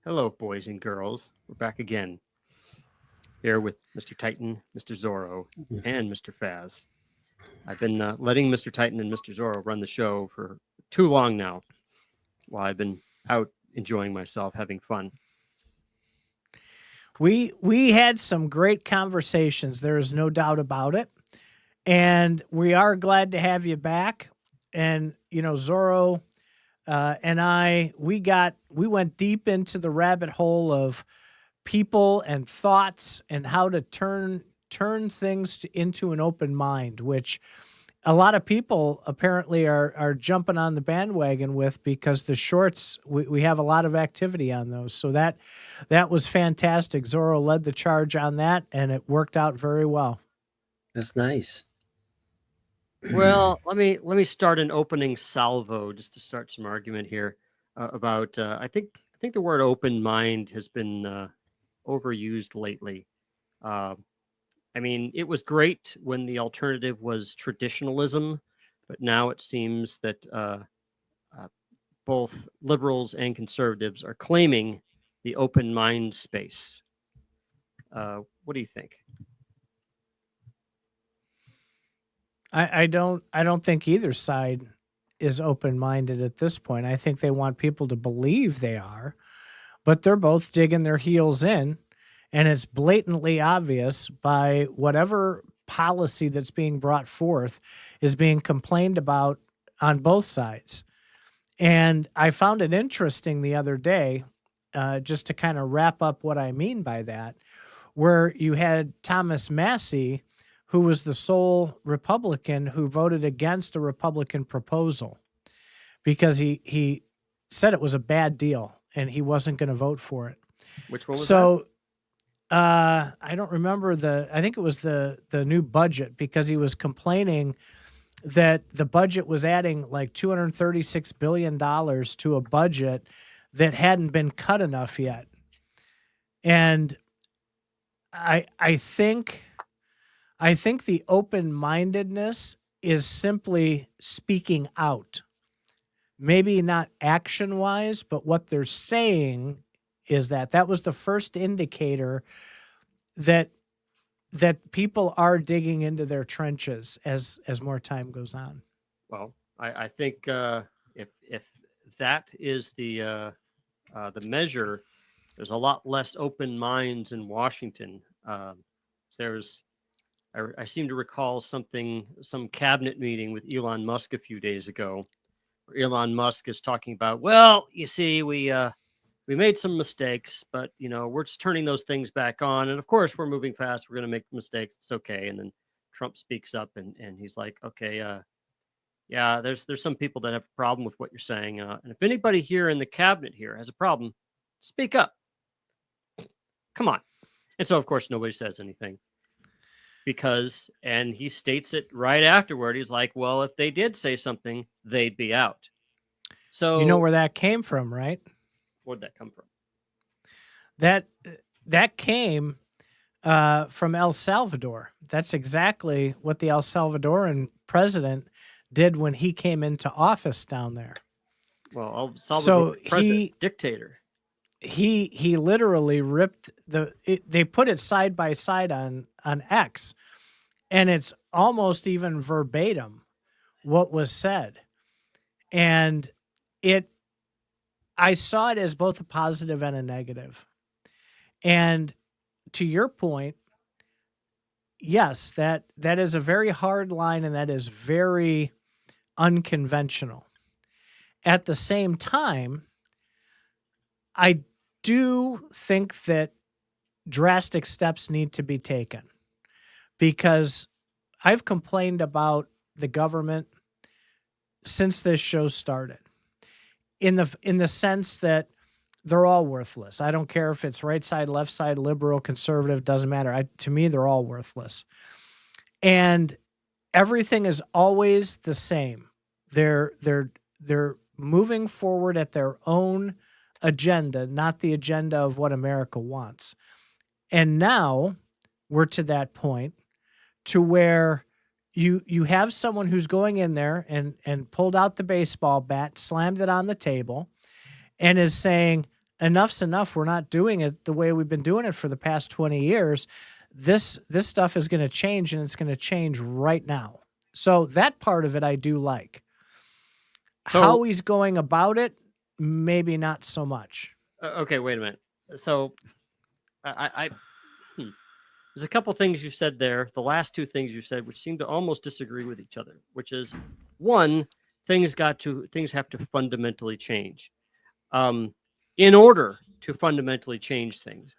Hello, boys and girls. We're back again here with Mr. Titan, Mr. Zorro, and Mr. Faz. I've been letting Mr. Titan and Mr. Zorro run the show for too long now while I've been out enjoying myself, having fun. We had some great conversations. There is no doubt about it. And we are glad to have you back. And, you know, Zorro and I, we went deep into the rabbit hole of people and thoughts and how to turn things into an open mind, which a lot of people apparently are jumping on the bandwagon with, because the shorts, we have a lot of activity on those. So that was fantastic. Zorro led the charge on that, and it worked out very well. That's nice. Well, let me start an opening salvo just to start some argument here about. I think the word open mind has been overused lately. I mean, it was great when the alternative was traditionalism, but now it seems that both liberals and conservatives are claiming the open mind space. What do you think? I don't think either side is open-minded at this point. I think they want people to believe they are, but they're both digging their heels in, and it's blatantly obvious by whatever policy that's being brought forth is being complained about on both sides. And I found it interesting the other day, just to kind of wrap up what I mean by that, where you had Thomas Massie, who was the sole Republican who voted against a Republican proposal because he said it was a bad deal and he wasn't going to vote for it. Which one was that? I don't remember I think it was the new budget, because he was complaining that the budget was adding like $236 billion to a budget that hadn't been cut enough yet. And I think the open-mindedness is simply speaking out. Maybe not action-wise, but what they're saying is that was the first indicator that people are digging into their trenches as more time goes on. Well, I think if that is the measure, there's a lot less open minds in Washington. I seem to recall some cabinet meeting with Elon Musk a few days ago, where Elon Musk is talking about, well, you see, we made some mistakes, but we're just turning those things back on, and of course we're moving fast. We're going to make mistakes. It's okay. And then Trump speaks up, and he's like, okay, yeah, there's some people that have a problem with what you're saying, and if anybody here in the cabinet here has a problem, speak up. Come on. And so of course nobody says anything. And he states it right afterward. He's like, well, if they did say something, they'd be out. So you know where that came from, right? Where'd that come from? That came from El Salvador. That's exactly what the El Salvadoran president did when he came into office down there. Well, El Salvador president, dictator. He literally ripped they put it side by side on X, and it's almost even verbatim what was said. And I saw it as both a positive and a negative. And to your point, yes, that is a very hard line, and that is very unconventional. At the same time, I do think that drastic steps need to be taken, because I've complained about the government since this show started, in the sense that they're all worthless. I don't care if it's right side, left side, liberal, conservative, doesn't matter. To me, they're all worthless. And everything is always the same. They're moving forward at their own agenda, not the agenda of what America wants. And now we're to that point to where you have someone who's going in there and pulled out the baseball bat, slammed it on the table, and is saying, enough's enough. We're not doing it the way we've been doing it for the past 20 years. This stuff is going to change, and it's going to change right now. So that part of it I do like. How So, he's going about it, maybe not so much. okay, wait a minute. So, I there's a couple things you said there. The last two things you said, which seem to almost disagree with each other. Which is, one, things have to fundamentally change. In order to fundamentally change things,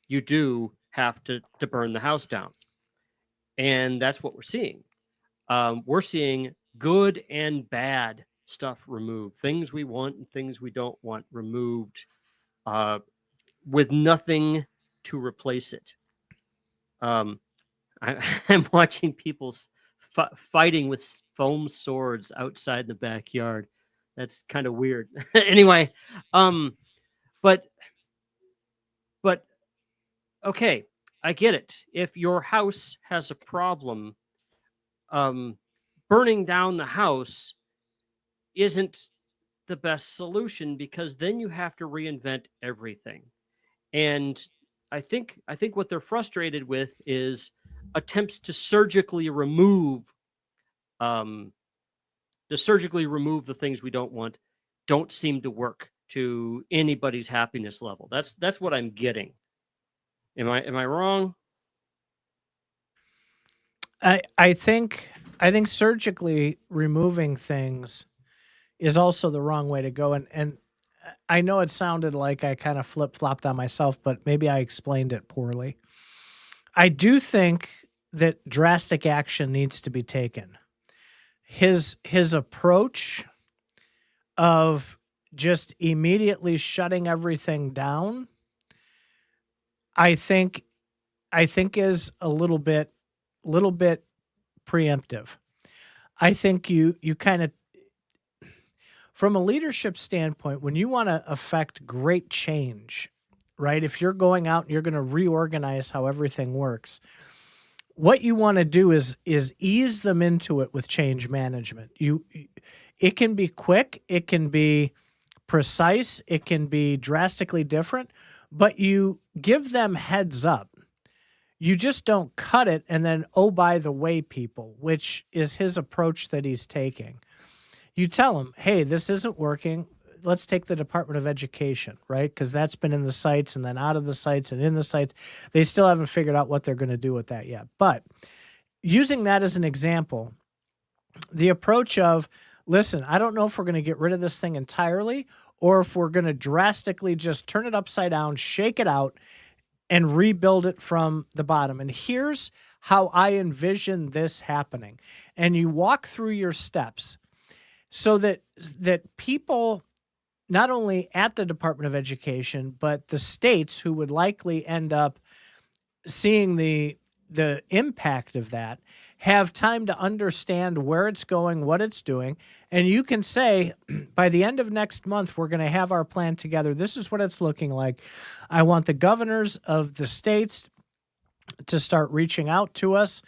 you do have to burn the house down, and that's what we're seeing. We're seeing good and bad stuff removed, things we want and things we don't want removed, with nothing to replace it. I'm watching people fighting with foam swords outside the backyard. That's kind of weird. Anyway, but okay, I get it. If your house has a problem, burning down the house isn't the best solution, because then you have to reinvent everything. And I think what they're frustrated with is attempts to surgically remove the things we don't want don't seem to work to anybody's happiness level. That's what I'm getting. Am I wrong? I think surgically removing things is also the wrong way to go. And I know it sounded like I kind of flip-flopped on myself, but maybe I explained it poorly. I do think that drastic action needs to be taken. His approach of just immediately shutting everything down, I think is a little bit preemptive. I think you kind of, from a leadership standpoint, when you want to affect great change, right? If you're going out and you're going to reorganize how everything works, what you want to do is ease them into it with change management. It can be quick, it can be precise, it can be drastically different, but you give them heads up. You just don't cut it and then, oh, by the way, people, which is his approach that he's taking. You tell them, hey, this isn't working. Let's take the Department of Education, right? Because that's been in the sites and then out of the sites and in the sites. They still haven't figured out what they're going to do with that yet. But using that as an example, the approach of, listen, I don't know if we're going to get rid of this thing entirely or if we're going to drastically just turn it upside down, shake it out, and rebuild it from the bottom. And here's how I envision this happening. And you walk through your steps so that people, not only at the Department of Education, but the states who would likely end up seeing the impact of that, have time to understand where it's going, what it's doing. And you can say, by the end of next month, we're going to have our plan together. This is what it's looking like. I want the governors of the states to start reaching out to us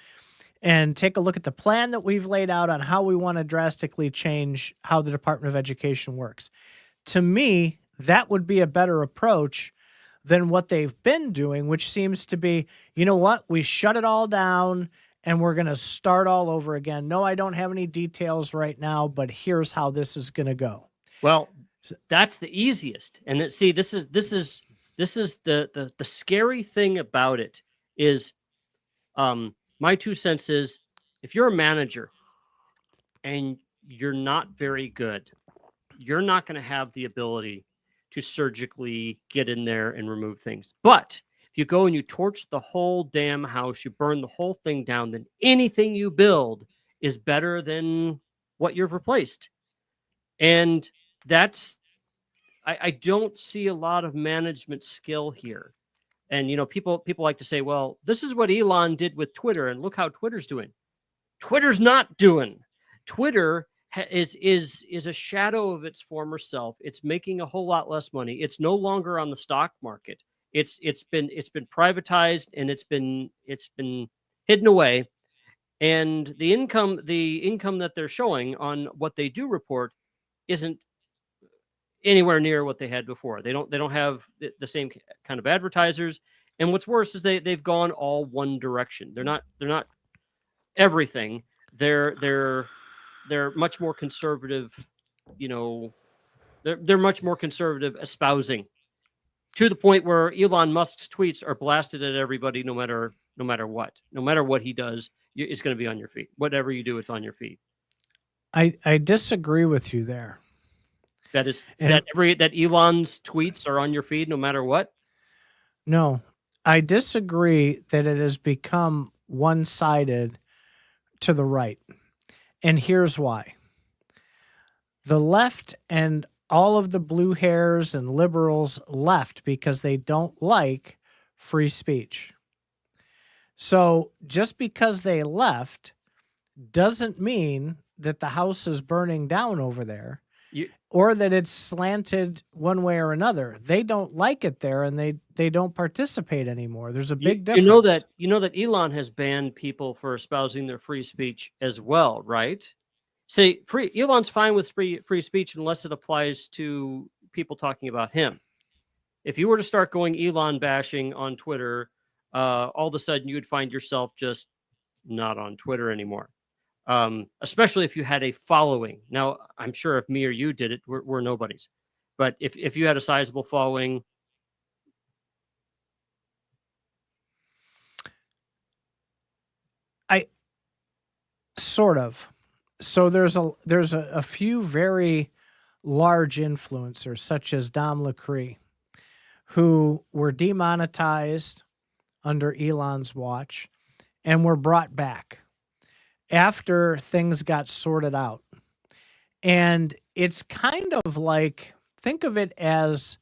and take a look at the plan that we've laid out on how we want to drastically change how the Department of Education works. To me, that would be a better approach than what they've been doing, which seems to be, you know what, we shut it all down and we're going to start all over again. No, I don't have any details right now, but here's how this is going to go. Well, that's the easiest. And see, this is the scary thing about it is, my 2 cents is, if you're a manager and you're not very good, you're not going to have the ability to surgically get in there and remove things. But if you go and you torch the whole damn house, you burn the whole thing down, then anything you build is better than what you've replaced. And that's, I don't see a lot of management skill here. And, people like to say, well, this is what Elon did with Twitter, and look how Twitter's doing. Twitter's not doing. Twitter is a shadow of its former self. It's making a whole lot less money. It's no longer on the stock market. It's been privatized, and it's been hidden away. And the income that they're showing on what they do report isn't anywhere near what they had before. They don't have the same kind of advertisers. And what's worse is they've gone all one direction. They're not everything. They're much more conservative, you know, they're much more conservative espousing, to the point where Elon Musk's tweets are blasted at everybody, no matter what he does, it's going to be on your feed. Whatever you do, it's on your feed. I disagree with you there. That is And that Elon's tweets are on your feed no matter what. no, I disagree that it has become one-sided to the right. And here's why. The left and all of the blue hairs and liberals left because they don't like free speech. So just because they left doesn't mean that the house is burning down over there or that it's slanted one way or another. They don't like it there, and they don't participate anymore. There's a big difference. You know that Elon has banned people for espousing their free speech as well, right? Say Elon's fine with free speech unless it applies to people talking about him. If you were to start going Elon bashing on Twitter, all of a sudden you'd find yourself just not on Twitter anymore. Especially if you had a following. Now, I'm sure if me or you did it, we're nobodies. But if you had a sizable following, sort of. So there's a few very large influencers, such as Dom LeCree, who were demonetized under Elon's watch and were brought back after things got sorted out. And it's kind of like, think of it as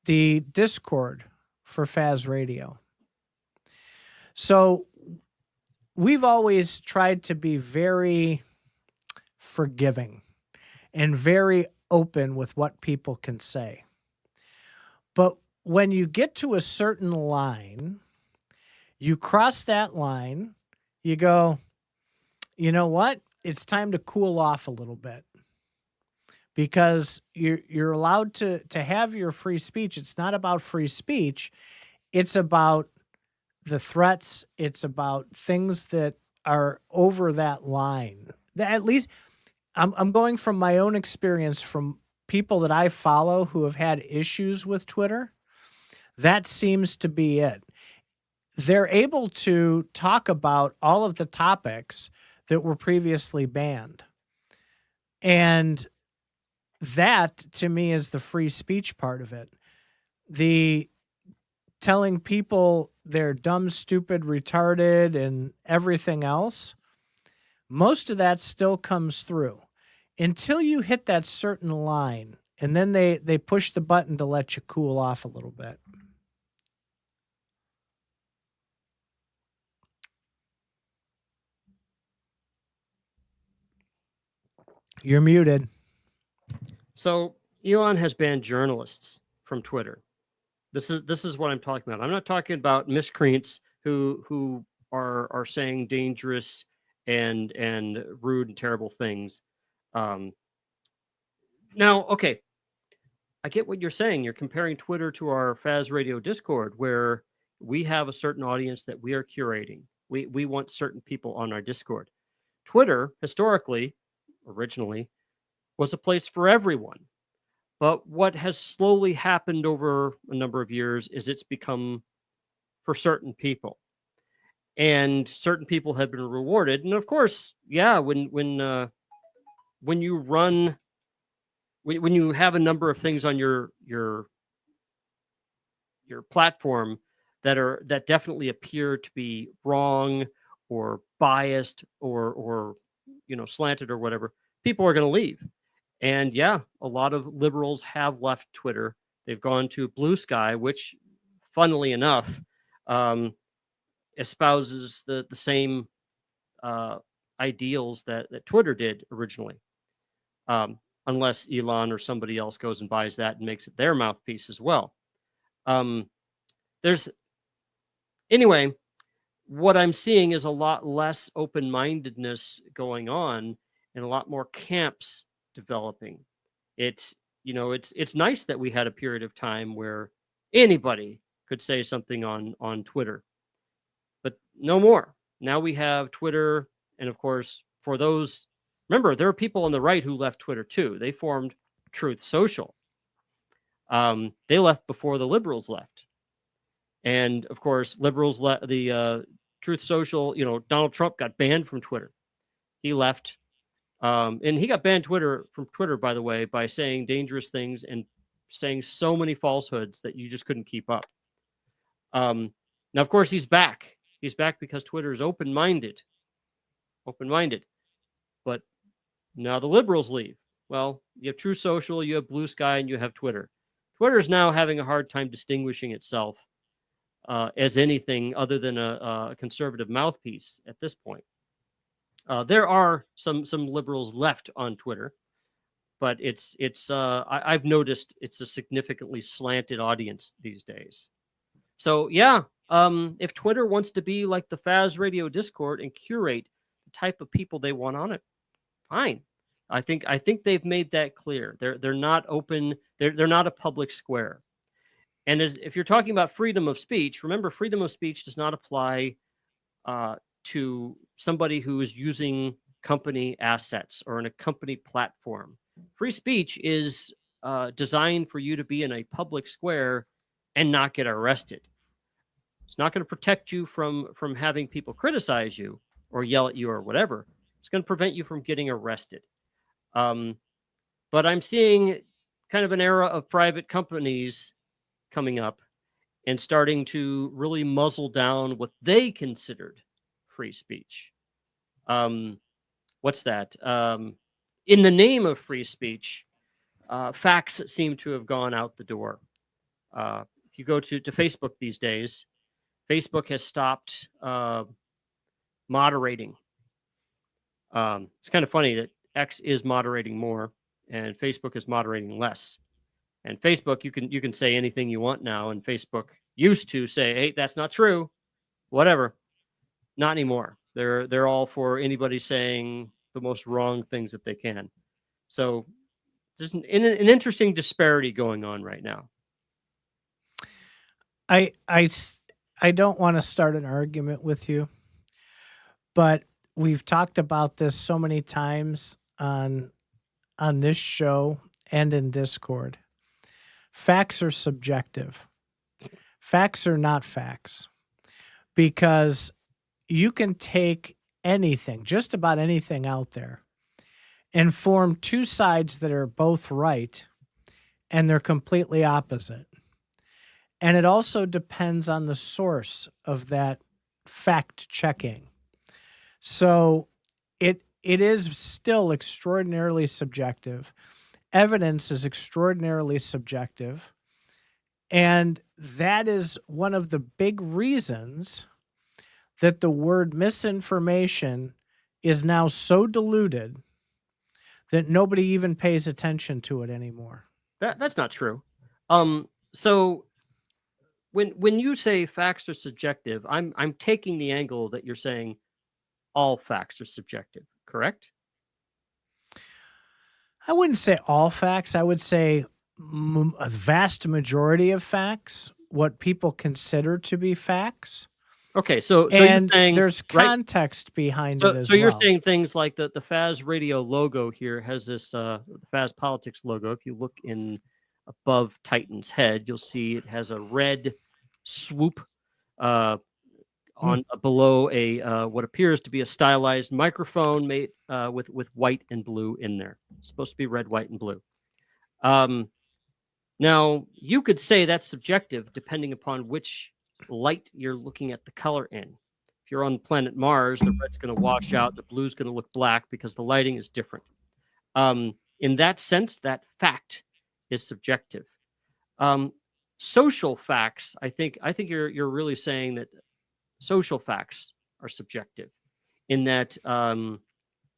the Discord for FazRadio. So we've always tried to be very forgiving and very open with what people can say. But when you get to a certain line, you cross that line, you go, you know what? It's time to cool off a little bit, because you're allowed to have your free speech. It's not about free speech. It's about the threats. It's about things that are over that line. At least I'm going from my own experience, from people that I follow who have had issues with Twitter. That seems to be it. They're able to talk about all of the topics that were previously banned. And that, to me, is the free speech part of it. The telling people they're dumb, stupid, retarded, and everything else, most of that still comes through until you hit that certain line, and then they push the button to let you cool off a little bit. You're muted. So Elon has banned journalists from Twitter. This is what I'm talking about. I'm not talking about miscreants who are saying dangerous and rude and terrible things. Now, okay, I get what you're saying. You're comparing Twitter to our FazRadio Discord, where we have a certain audience that we are curating. We want certain people on our Discord. Twitter, historically, originally, was a place for everyone. But what has slowly happened over a number of years is it's become for certain people. And certain people have been rewarded. And of course, yeah, when you run, when you have a number of things on your platform that definitely appear to be wrong or biased or slanted or whatever, people are going to leave. And yeah, a lot of liberals have left Twitter. They've gone to Blue Sky, which, funnily enough, espouses the same ideals that Twitter did originally. Unless Elon or somebody else goes and buys that and makes it their mouthpiece as well. Anyway, what I'm seeing is a lot less open-mindedness going on and a lot more camps developing. It's, it's nice that we had a period of time where anybody could say something on Twitter, but no more. Now we have Twitter, and of course, for those, remember, there are people on the right who left Twitter too. They formed Truth Social. They left before the liberals left, and of course, liberals left the Truth Social. Donald Trump got banned from Twitter. He left, and he got banned from Twitter, by the way, by saying dangerous things and saying so many falsehoods that you just couldn't keep up. Now, of course, he's back. He's back because Twitter is open-minded. But now the liberals leave. Well, you have True Social, you have Blue Sky, and you have Twitter. Twitter is now having a hard time distinguishing itself as anything other than a conservative mouthpiece at this point. There are some liberals left on Twitter, but I've noticed it's a significantly slanted audience these days. So yeah, if Twitter wants to be like the FazRadio Discord and curate the type of people they want on it, fine. I think they've made that clear. They're not open. They're not a public square. And if you're talking about freedom of speech, remember, freedom of speech does not apply to somebody who is using company assets or in a company platform. Free speech is designed for you to be in a public square and not get arrested. It's not going to protect you from having people criticize you or yell at you or whatever. It's going to prevent you from getting arrested. But I'm seeing kind of an era of private companies coming up and starting to really muzzle down what they considered free speech. What's that? In the name of free speech, facts seem to have gone out the door. If you go to Facebook these days, Facebook has stopped moderating. It's kind of funny that X is moderating more and Facebook is moderating less. And Facebook, you can say anything you want now, and Facebook used to say, "Hey, that's not true," whatever. Not anymore. They're all for anybody saying the most wrong things that they can. So there's an interesting disparity going on right now. I don't want to start an argument with you, but we've talked about this so many times on this show and in Discord. Facts are subjective. Facts are not facts, because you can take anything, just about anything out there, and form two sides that are both right, and they're completely opposite. And it also depends on the source of that fact checking. So it is still extraordinarily subjective. Evidence is extraordinarily subjective. And that is one of the big reasons that the word misinformation is now so diluted that nobody even pays attention to it anymore. That's not true. So when you say facts are subjective, I'm taking the angle that you're saying all facts are subjective, correct? I wouldn't say all facts. I would say a vast majority of facts, what people consider to be facts. Okay, so And you're saying, there's right? context behind it as So you're well. saying things like the FazRadio logo here has this the FazPolitics logo. If you look in above Titan's head, you'll see it has a red swoop on below a what appears to be a stylized microphone made with white and blue in there. It's supposed to be red, white, and blue. Now you could say that's subjective depending upon which light you're looking at the color in. If you're on planet Mars, the red's going to wash out, the blue's going to look black because the lighting is different. In that sense, that fact is subjective. Social facts, I think you're really saying that social facts are subjective, in that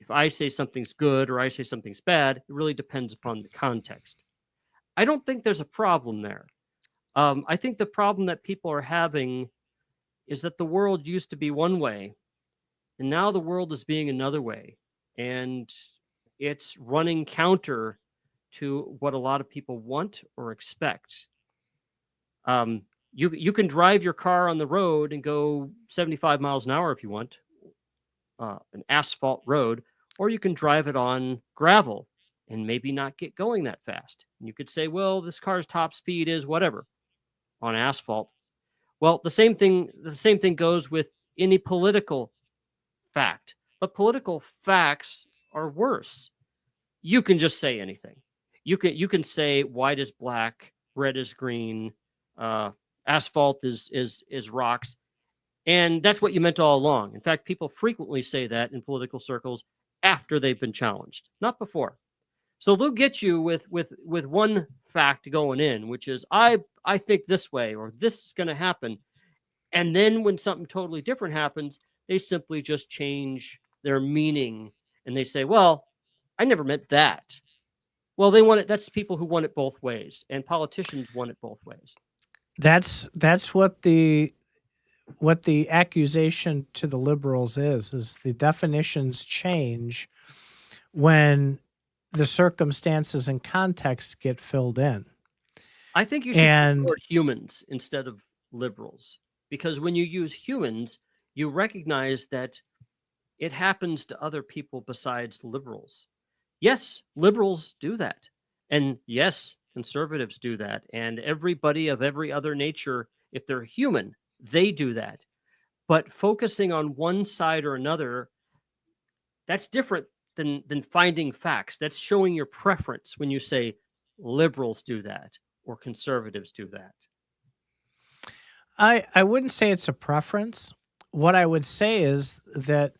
if I say something's good or I say something's bad, it really depends upon the context. I don't think there's a problem there. I think the problem that people are having is that the world used to be one way, and now the world is being another way, and it's running counter to what a lot of people want or expect. You can drive your car on the road and go 75 miles an hour if you want, an asphalt road, or you can drive it on gravel and maybe not get going that fast. And you could say, well, this car's top speed is whatever on asphalt. Well, the same thing goes with any political fact. But political facts are worse. You can just say anything. You can say white is black, red is green, uh, asphalt is rocks, and that's what you meant all along. In fact, people frequently say that in political circles after they've been challenged, not before. So they'll get you with one fact going in, which is I think this way or this is going to happen, and then when something totally different happens, they simply just change their meaning and they say, "Well, I never meant that." Well, they want it. That's people who want it both ways, and politicians want it both ways. That's what the accusation to the liberals is the definitions change when the circumstances and context get filled in. I think you should use the word humans instead of liberals, because when you use humans, you recognize that it happens to other people besides liberals. Yes, liberals do that. And yes, conservatives do that. And everybody of every other nature, if they're human, they do that. But focusing on one side or another, that's different than finding facts. That's showing your preference when you say liberals do that or conservatives do that. I wouldn't say it's a preference. What I would say is that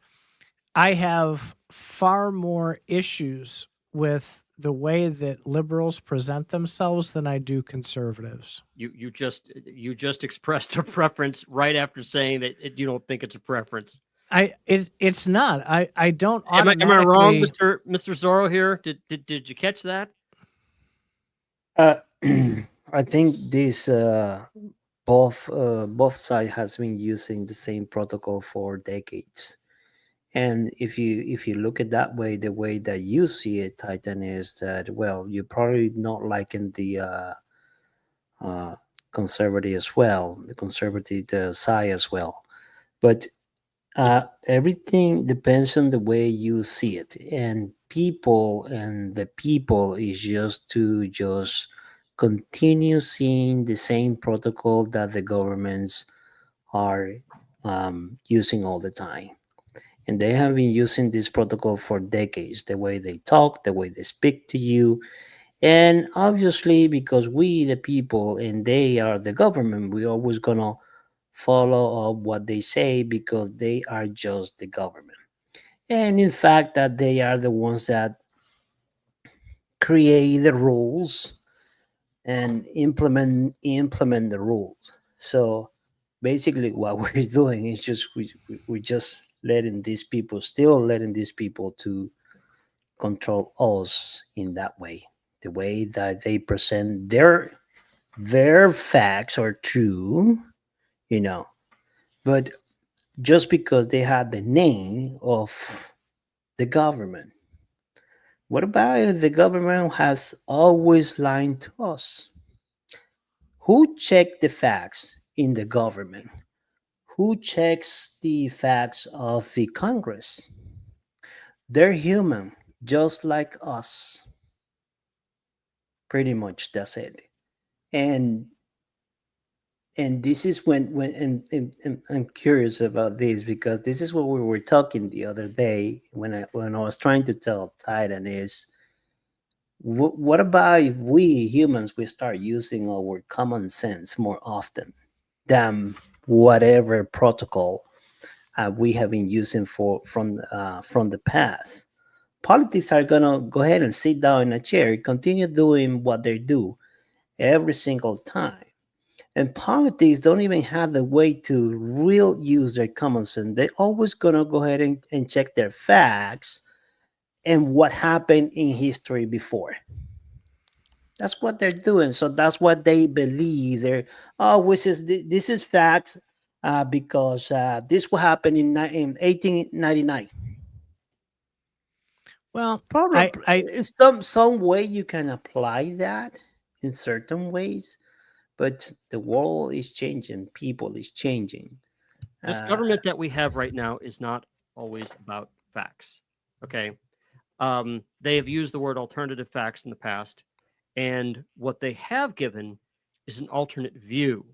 I have far more issues with the way that liberals present themselves than I do conservatives. You just expressed a preference right after saying that you don't think it's a preference. It's not. I don't Am I automatically. wrong, Mr. Zorro here? Did you catch that? I think this both sides has been using the same protocol for decades. And if you look at that way, the way that you see it, Titan, is that, well, you're probably not liking the uh, conservative as well, the conservative side as well. But everything depends on the way you see it, and the people is just continue seeing the same protocol that the governments are using all the time. And they have been using this protocol for decades, the way they talk, the way they speak to you. And obviously, because we, the people, and they are the government, we always gonna follow up what they say because they are just the government. And in fact, that they are the ones that create the rules and implement the rules. So basically, what we're doing is just we just letting these people, still letting these people to control us in that way. The way that they present their facts are true, you know. But just because they had the name of the government, what about if the government has always lied to us? Who checked the facts in the government? Who checks the facts of the Congress? They're human, just like us. Pretty much that's it. And this is and I'm curious about this because this is what we were talking the other day when I was trying to tell Titan is what about if we humans we start using our common sense more often than whatever protocol we have been using from the past. Politics are gonna go ahead and sit down in a chair, continue doing what they do every single time. And politics don't even have the way to real use their common sense. They're always gonna go ahead and check their facts and what happened in history before. That's what they're doing. So that's what they believe. This is facts because this will happen in 1899. Well, Probably I in some way you can apply that in certain ways, but the world is changing, people is changing. This Uh, government that we have right now is not always about facts. Okay. They have used the word alternative facts in the past, and what they have given is an alternate view.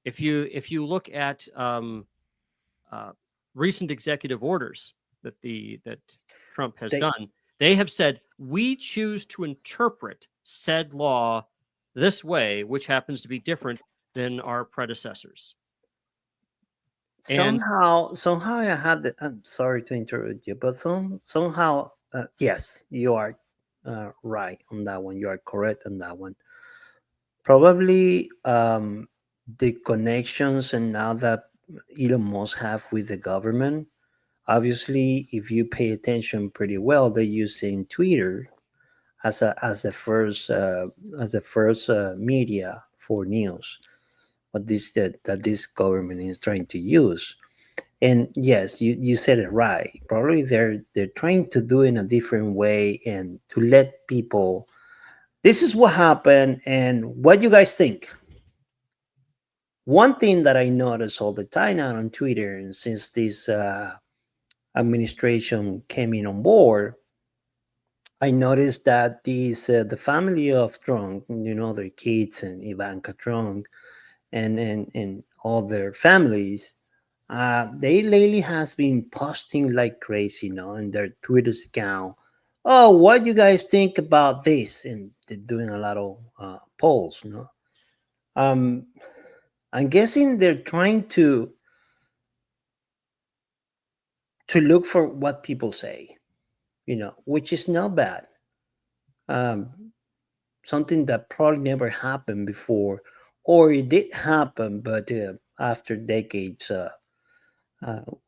If you look at uh, recent executive orders that Trump has they done, they have said we choose to interpret said law this way, which happens to be different than our predecessors. And somehow I had the, I'm sorry to interrupt you, but somehow yes, you are right on that one. You are correct on that one. Probably the connections and now that Elon Musk have with the government. Obviously, if you pay attention pretty well, they're using Twitter as the first media for news. What that this government is trying to use. And yes, you said it right. Probably they're trying to do it in a different way and to let people. This is what happened, and what you guys think. One thing that I notice all the time out on Twitter, and since this administration came in on board, I noticed that the family of Trump, their kids and Ivanka Trump, and all their families, they lately has been posting like crazy, in their Twitter account. Oh, what do you guys think about this? And they're doing a lot of polls. Um, I'm guessing they're trying to look for what people say, which is not bad. Um, Something that probably never happened before, or it did happen, but after decades,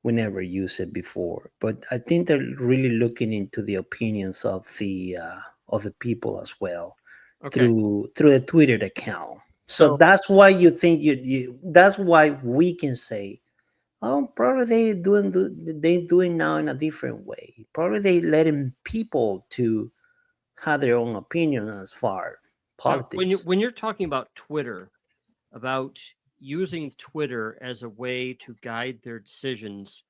we never used it before. But I think they're really looking into the opinions of the people as well okay, through the Twitter account. So so that's why you think that's why we can say, oh, probably they doing now in a different way. Probably they letting people to have their own opinion as far now politics. when you're talking about Twitter, about using Twitter as a way to guide their decisions,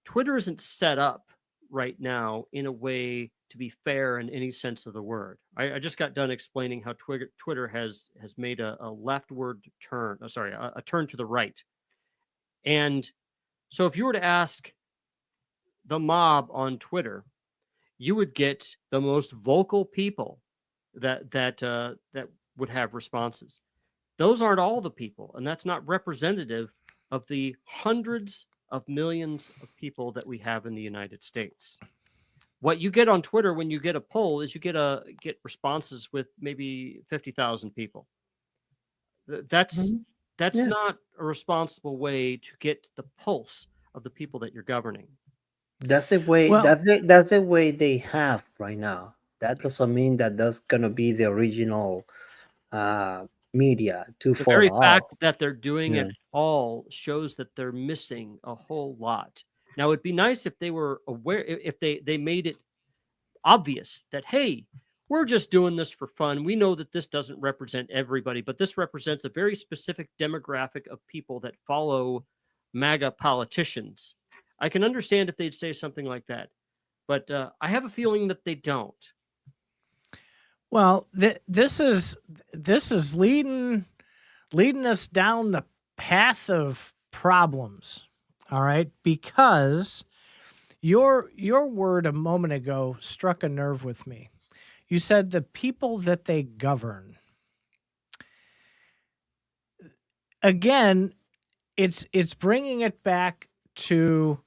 Twitter isn't set up right now in a way to be fair in any sense of the word. I just got done explaining how Twitter has made a leftward turn, sorry, a turn to the right. And so if you were to ask the mob on Twitter, you would get the most vocal people that would have responses. Those aren't all the people, and that's not representative of the hundreds of millions of people that we have in the United States. What you get on Twitter when you get a poll is you get responses with maybe 50,000 people. That's Mhm. that's Yeah, not a responsible way to get the pulse of the people that you're governing. that's the way. well, That's the way they have right now. That doesn't mean that that's gonna be the original media to The very follow up. fact that they're doing Yeah. it all shows that they're missing a whole lot. Now, it'd be nice if they were aware, if they made it obvious that, hey, we're just doing this for fun. We know that this doesn't represent everybody, but this represents a very specific demographic of people that follow MAGA politicians. I can understand if they'd say something like that, but I have a feeling that they don't. well, this is leading us down the path of problems. All right, because your word a moment ago struck a nerve with me. You said the people that they govern. Again, it's bringing it back to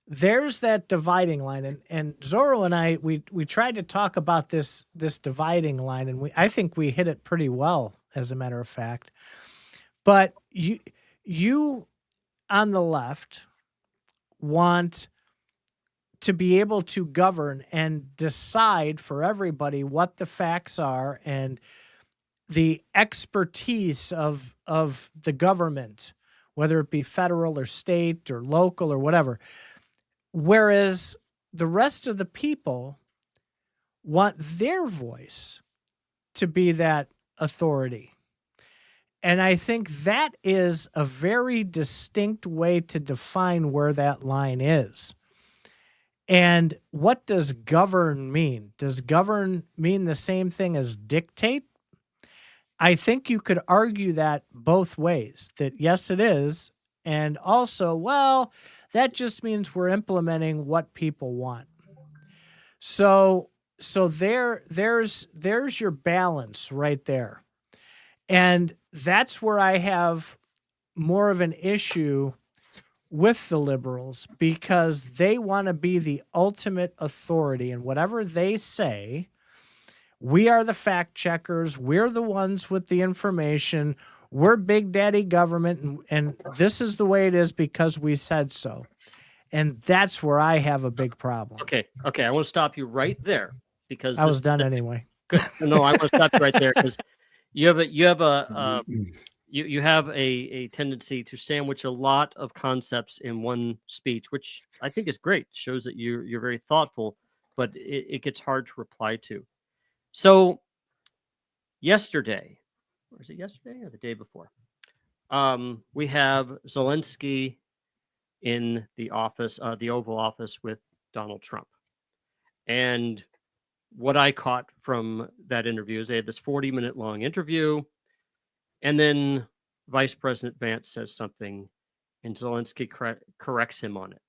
there's that dividing line, and Zorro and I we tried to talk about this dividing line, and I think we hit it pretty well, as a matter of fact. But you on the left want to be able to govern and decide for everybody what the facts are and the expertise of the government, whether it be federal or state or local or whatever. Whereas the rest of the people want their voice to be that authority. And I think that is a very distinct way to define where that line is. And what does govern mean? Does govern mean the same thing as dictate? I think you could argue that both ways, that yes, it is. And also, well, that just means we're implementing what people want. So there's your balance right there. And that's where I have more of an issue with the liberals, because they want to be the ultimate authority, and whatever they say, we are the fact checkers, we're the ones with the information, we're big daddy government, and this is the way it is because we said so. And that's where I have a big problem. Okay. I want to stop you right there, because I was done anyway. Good. No, I want to stop you right there, because you have a tendency to sandwich a lot of concepts in one speech, which I think is great. Shows that you're very thoughtful, but it gets hard to reply to. So yesterday, or is it yesterday or the day before? We have Zelensky in the office, the Oval Office, with Donald Trump. And what I caught from that interview is they had this 40-minute long interview, and then Vice President Vance says something, and Zelensky corrects him on it.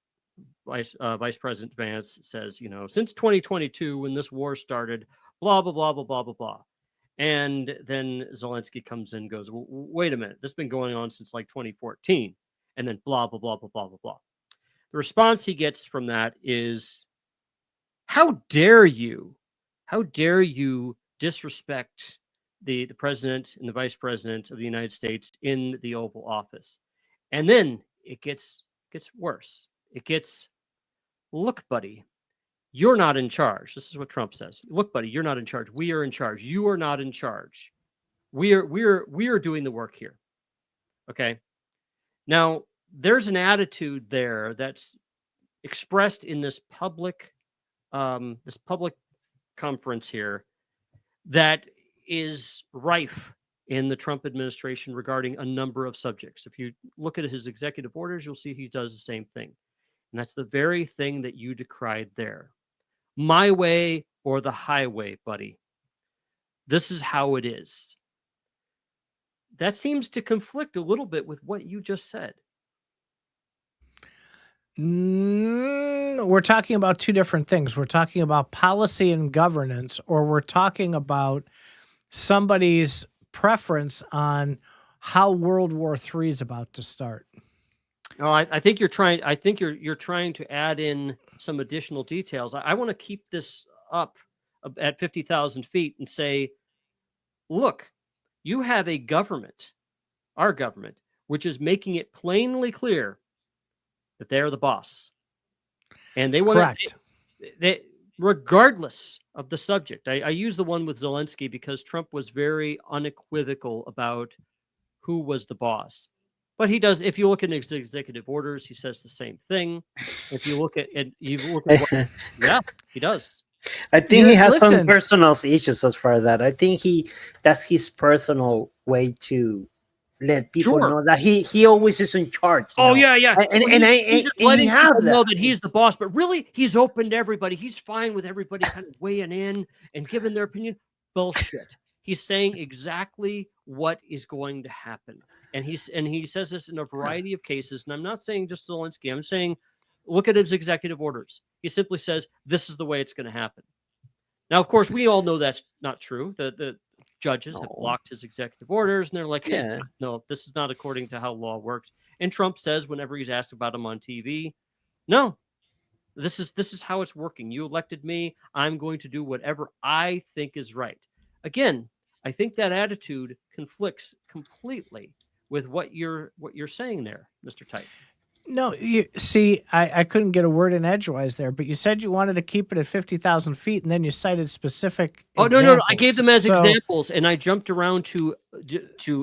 Vice President Vance says, since 2022, when this war started, blah, blah, blah, blah, blah, blah, blah. And then Zelensky comes in and goes, wait a minute, this has been going on since like 2014. And then blah, blah, blah, blah, blah, blah, blah. The response he gets from that is, how dare you disrespect the president and the vice president of the United States in the Oval Office? And then it gets worse. It gets, look, buddy, you're not in charge. This is what Trump says. Look, buddy, you're not in charge. We are in charge. You are not in charge. We are doing the work here. Okay. Now, there's an attitude there that's expressed in this public conference here that is rife in the Trump administration regarding a number of subjects. If you look at his executive orders, you'll see he does the same thing. And that's the very thing that you decried there. My way or the highway, buddy. This is how it is. That seems to conflict a little bit with what you just said. We're talking about two different things. We're talking about policy and governance, or we're talking about somebody's preference on how World War III is about to start. No, I think you're trying. I think you're trying to add in some additional details. I want to keep this up at 50,000 feet and say, look, you have a government, our government, which is making it plainly clear that they're the boss, and they want to. They, regardless of the subject, I use the one with Zelensky because Trump was very unequivocal about who was the boss. But he does. If you look at his executive orders, he says the same thing. If you look at yeah, he does. I think he has some personal issues as far as that. I think that's his personal way to let people know that he always is in charge. Oh yeah. He's just letting people know that he's the boss, but really he's open to everybody. He's fine with everybody kind of weighing in and giving their opinion. Bullshit. He's saying exactly what is going to happen. And he says this in a variety of cases. And I'm not saying just Zelensky. I'm saying, look at his executive orders. He simply says, this is the way it's going to happen. Now, of course, we all know that's not true. The judges have blocked his executive orders, and they're like, hey, no, this is not according to how law works. And Trump says, whenever he's asked about him on TV, no, this is how it's working. You elected me. I'm going to do whatever I think is right. Again, I think that attitude conflicts completely with what you're saying there, Mr. Tight. No, you see, I couldn't get a word in edgewise there, but you said you wanted to keep it at 50,000 feet, and then you cited specific examples. No, I gave them as examples, and I jumped around to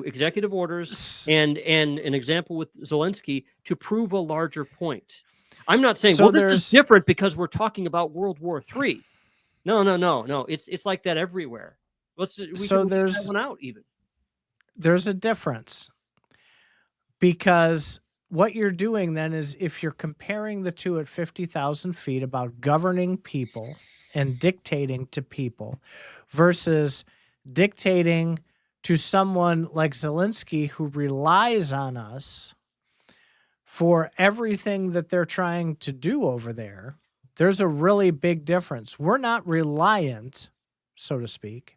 executive orders and an example with Zelensky to prove a larger point. I'm not saying, this is different because we're talking about World War III. No. It's like that everywhere. We So can leave that there's one out even. there's a difference, because what you're doing then is, if you're comparing the two at 50,000 feet about governing people and dictating to people versus dictating to someone like Zelensky, who relies on us for everything that they're trying to do over there, there's a really big difference. We're not reliant, so to speak,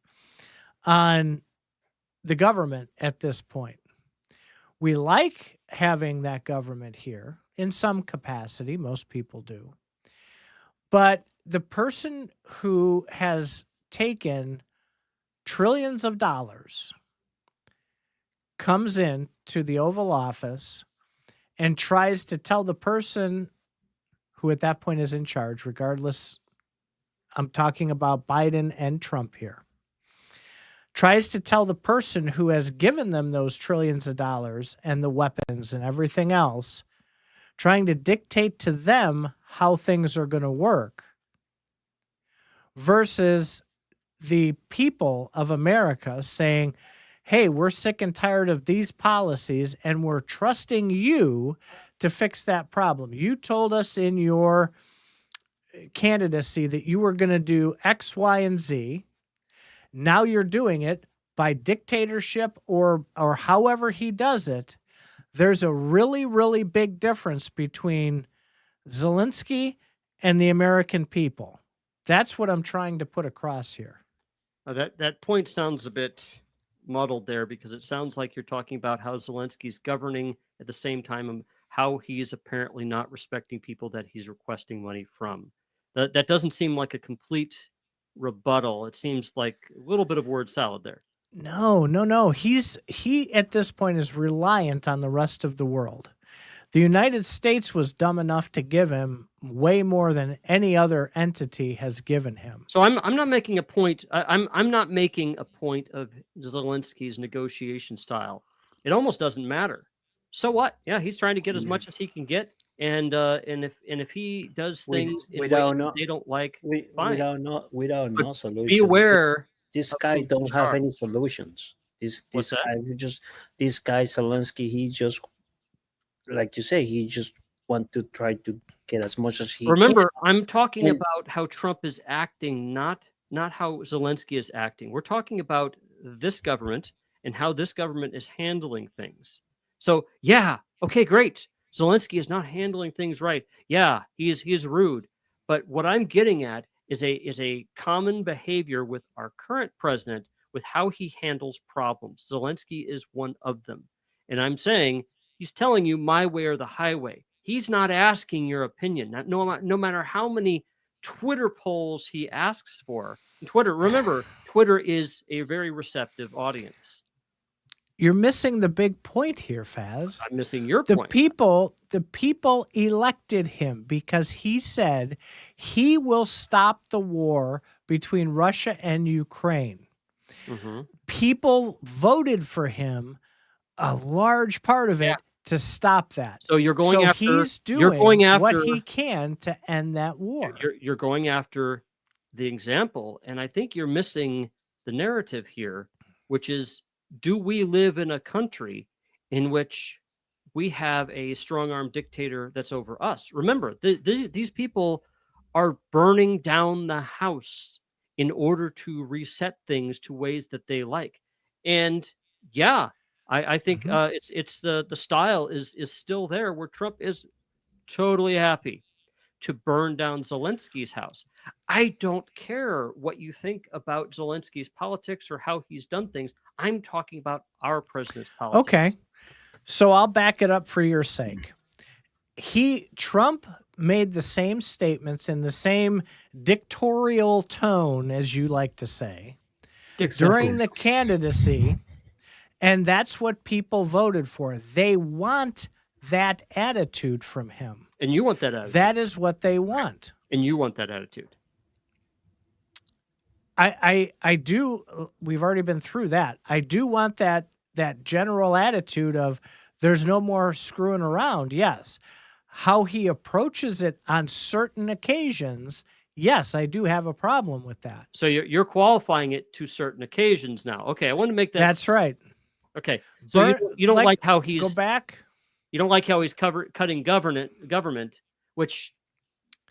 on the government at this point. We like having that government here in some capacity. Most people do. But the person who has taken trillions of dollars comes in to the Oval Office and tries to tell the person who at that point is in charge, regardless, I'm talking about Biden and Trump here, tries to tell the person who has given them those trillions of dollars and the weapons and everything else, trying to dictate to them how things are going to work, versus the people of America saying, hey, we're sick and tired of these policies and we're trusting you to fix that problem. You told us in your candidacy that you were going to do X, Y, and Z. Now you're doing it by dictatorship or however he does it. There's a really, really big difference between Zelensky and the American people. That's what I'm trying to put across here. That point sounds a bit muddled there, because it sounds like you're talking about how Zelensky's governing at the same time, how he is apparently not respecting people that he's requesting money from. That doesn't seem like a complete rebuttal. It seems like a little bit of word salad there. No. He at this point is reliant on the rest of the world. The United States was dumb enough to give him way more than any other entity has given him. So I'm not making a point. I'm not making a point of Zelensky's negotiation style. It almost doesn't matter. So what? Yeah, he's trying to get as much as he can get, and if he does things in ways that they don't like, fine. Without no solution. Be aware. This guy don't have any solutions. This guy Zelensky, he just, like you say, he just want to try to get as much as he Remember, can. I'm talking about how Trump is acting, not how Zelensky is acting. We're talking about this government and how this government is handling things. So yeah, okay, great. Zelensky is not handling things right. Yeah, he is rude. But what I'm getting at is a common behavior with our current president, with how he handles problems. Zelensky is one of them. And I'm saying he's telling you my way or the highway. He's not asking your opinion. No matter how many Twitter polls he asks for. And remember, Twitter is a very receptive audience. You're missing the big point here, Faz. I'm missing your point. The people elected him because he said he will stop the war between Russia and Ukraine. Mm-hmm. People voted for him, a large part of it, to stop that. So you're going after. He's doing what he can to end that war. You're going after the example, and I think you're missing the narrative here, which is, do we live in a country in which we have a strong-armed dictator that's over us? Remember, these people are burning down the house in order to reset things to ways that they like. And yeah, I think it's the style is still there, where Trump is totally happy to burn down Zelensky's house. I don't care what you think about Zelensky's politics or how he's done things. I'm talking about our president's politics. Okay. So I'll back it up for your sake. Trump made the same statements in the same dictatorial tone, as you like to say, during the candidacy, and that's what people voted for. They want that attitude from him. And you want that attitude. That is what they want. And you want that attitude. I do. We've already been through that. I do want that general attitude of there's no more screwing around. Yes. How he approaches it on certain occasions, yes, I do have a problem with that. So you're qualifying it to certain occasions now. Okay, I want to make that. That's right. Okay, so you don't like how go he's back. you don't like how he's cutting government, which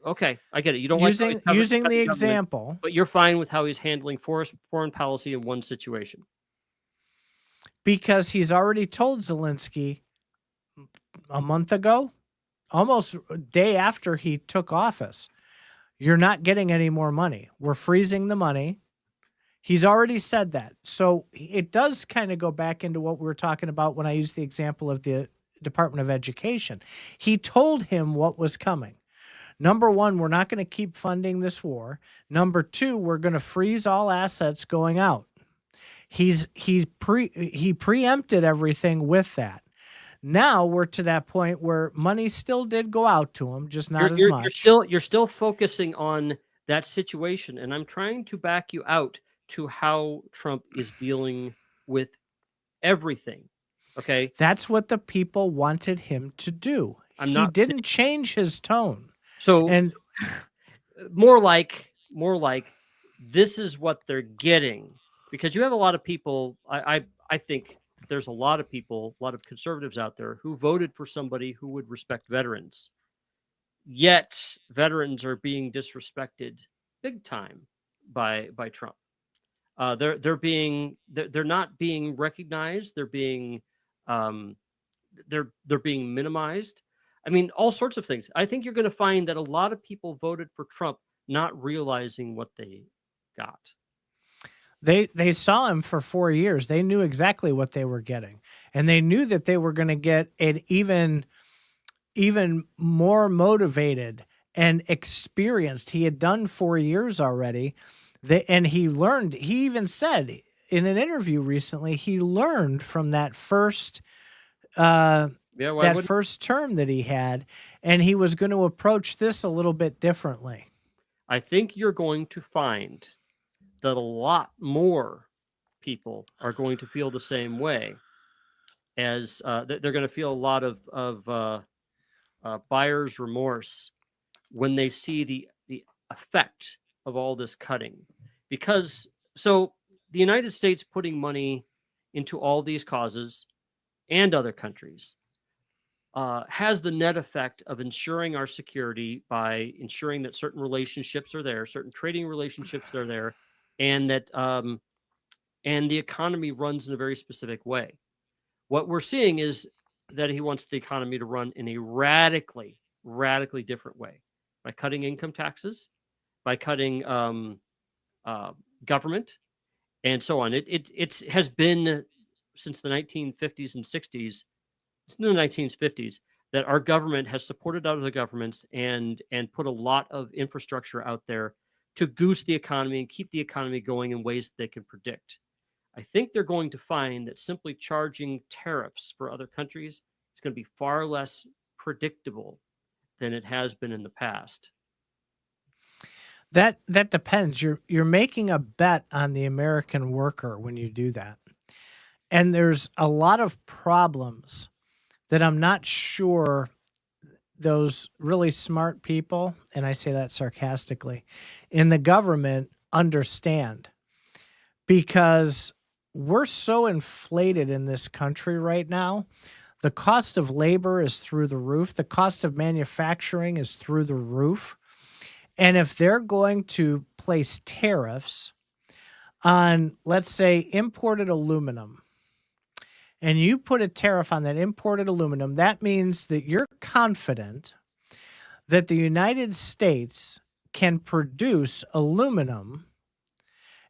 okay, I get it. You don't like how he's Using the cutting government, example, but you're fine with how he's handling foreign policy in one situation. because he's already told Zelensky a month ago, almost a day after he took office, you're not getting any more money. We're freezing the money. He's already said that. So it does kind of go back into what we were talking about when I used the example of the Department of Education. He told him what was coming. Number one, we're not going to keep funding this war. Number two, we're going to freeze all assets going out. He preempted everything with that. Now we're to that point where money still did go out to him, just not as much. You're still focusing on that situation, and I'm trying to back you out to how Trump is dealing with everything. Okay, that's what the people wanted him to do. He didn't change his tone. So and more like this is what they're getting, because you have a lot of people. I think there's a lot of people, a lot of conservatives out there who voted for somebody who would respect veterans. Yet veterans are being disrespected big time by Trump. They're not being recognized. They're being they're being minimized. I mean, all sorts of things. I think you're going to find that a lot of people voted for Trump not realizing what they got. They saw him for 4 years. They knew exactly what they were getting, and they knew that they were going to get an even more motivated and experienced. He had done 4 years already, and he learned. He even said in an interview recently, he learned from that first first term that he had, and he was going to approach this a little bit differently. I think you're going to find that a lot more people are going to feel the same way, as they're going to feel a lot of buyer's remorse when they see the effect of all this cutting. Because so the United States putting money into all these causes and other countries has the net effect of ensuring our security by ensuring that certain relationships are there, certain trading relationships are there, and that and the economy runs in a very specific way. What we're seeing is that he wants the economy to run in a radically different way, by cutting income taxes, by cutting government, and so on. It has been since the 1950s and 60s, it's in the 1950s, that our government has supported other governments and put a lot of infrastructure out there to goose the economy and keep the economy going in ways that they can predict. I think they're going to find that simply charging tariffs for other countries is going to be far less predictable than it has been in the past. That depends. You're making a bet on the American worker when you do that. And there's a lot of problems that I'm not sure those really smart people, and I say that sarcastically, in the government understand, because we're so inflated in this country right now. The cost of labor is through the roof. The cost of manufacturing is through the roof. And if they're going to place tariffs on, let's say, imported aluminum, and you put a tariff on that imported aluminum, that means that you're confident that the United States can produce aluminum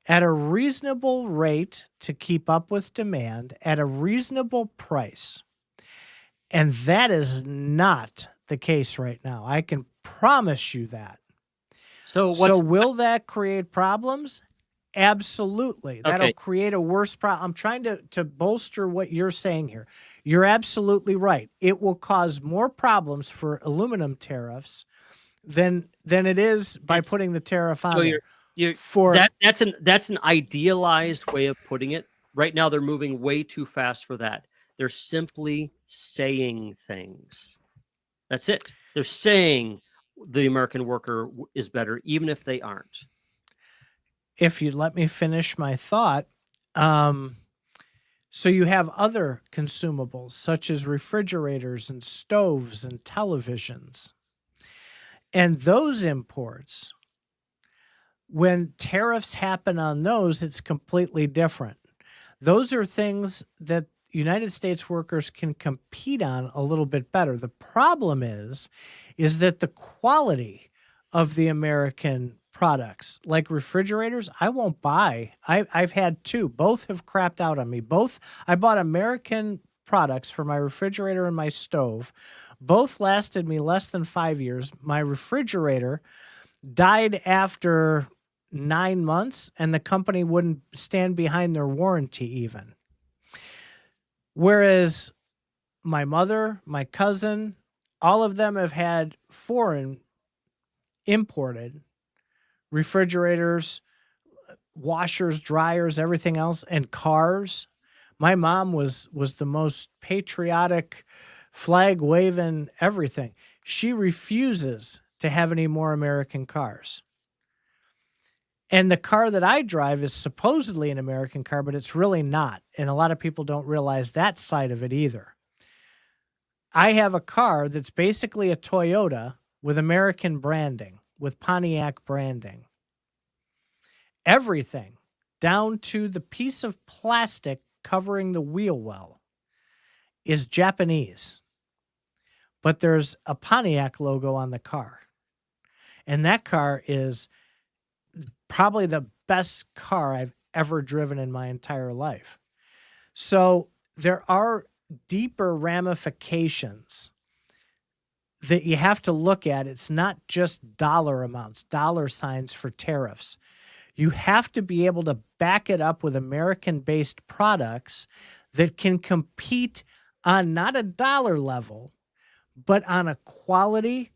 at a reasonable rate to keep up with demand at a reasonable price. And that is not the case right now. I can promise you that. So will that create problems? Absolutely. That'll create a worse problem. I'm trying to bolster what you're saying here. You're absolutely right. It will cause more problems for aluminum tariffs than it is by putting the tariff on there. That's an idealized way of putting it. Right now, they're moving way too fast for that. They're simply saying things. That's it. They're saying the American worker is better, even if they aren't. If you'd let me finish my thought, so you have other consumables such as refrigerators and stoves and televisions. And those imports, when tariffs happen on those, it's completely different. Those are things that United States workers can compete on a little bit better. The problem is that the quality of the American products, like refrigerators, I won't buy. I've had two. Both have crapped out on me. I bought American products for my refrigerator and my stove. Both lasted me less than 5 years. My refrigerator died after 9 months, and the company wouldn't stand behind their warranty even. Whereas my mother, my cousin, all of them have had foreign imported refrigerators, washers, dryers, everything else, and cars. My mom was the most patriotic, flag waving, everything. She refuses to have any more American cars. And the car that I drive is supposedly an American car, but it's really not. And a lot of people don't realize that side of it either. I have a car that's basically a Toyota with American branding, with Pontiac branding. Everything, down to the piece of plastic covering the wheel well, is Japanese. But there's a Pontiac logo on the car. And that car is probably the best car I've ever driven in my entire life. So there are deeper ramifications that you have to look at. It's not just dollar amounts, dollar signs for tariffs. You have to be able to back it up with American-based products that can compete on not a dollar level, but on a quality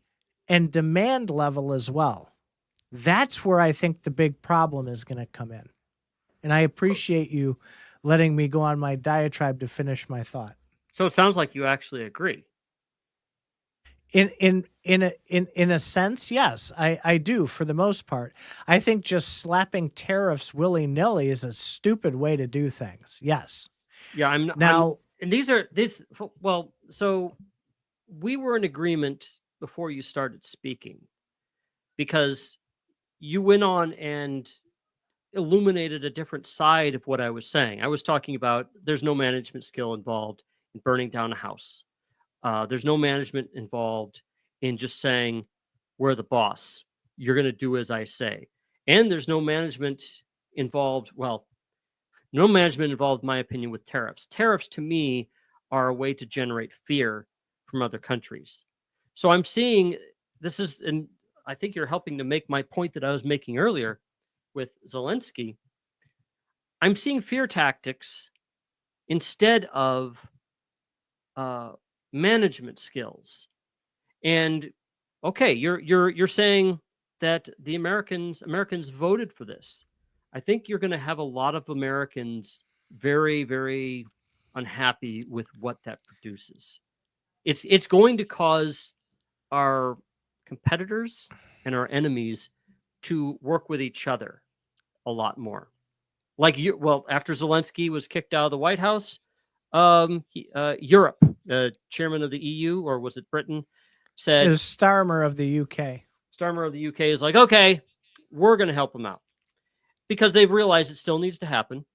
and demand level as well. That's where I think the big problem is going to come in. And I appreciate you letting me go on my diatribe to finish my thought. So it sounds like you actually agree. In a sense, yes, I do for the most part. I think just slapping tariffs willy-nilly is a stupid way to do things. Yes. Yeah, so we were in agreement before you started speaking, because you went on and illuminated a different side of what I was saying. I was talking about there's no management skill involved in burning down a house. There's no management involved in just saying, we're the boss, you're going to do as I say. And there's no management involved, in my opinion, with tariffs. Tariffs, to me, are a way to generate fear from other countries. So I'm seeing and I think you're helping to make my point that I was making earlier with Zelensky. I'm seeing fear tactics instead of management skills. And okay, you're saying that the Americans voted for this. I think you're going to have a lot of Americans very, very unhappy with what that produces. It's going to cause our competitors and our enemies to work with each other a lot more. After Zelensky was kicked out of the White House, Europe, the chairman of the EU, or was it Britain, said, it was Starmer of the UK. Starmer of the UK is like, okay, we're going to help him out, because they've realized it still needs to happen.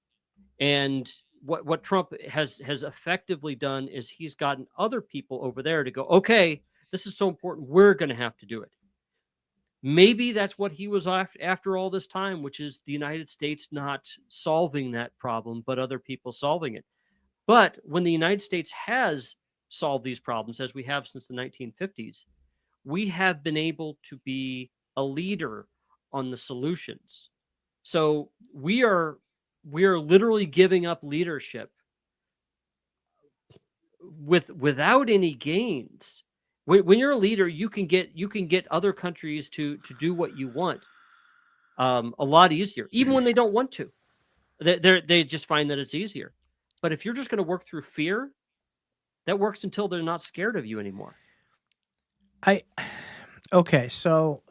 And what Trump has effectively done is he's gotten other people over there to go, okay, this is so important, we're going to have to do it. Maybe that's what he was after all this time, which is the United States not solving that problem, but other people solving it. But when the United States has solved these problems, as we have since the 1950s, we have been able to be a leader on the solutions. So we are literally giving up leadership without any gains. When you're a leader, you can get other countries to do what you want a lot easier, even when they don't want to. They just find that it's easier. But if you're just going to work through fear, that works until they're not scared of you anymore. Okay, so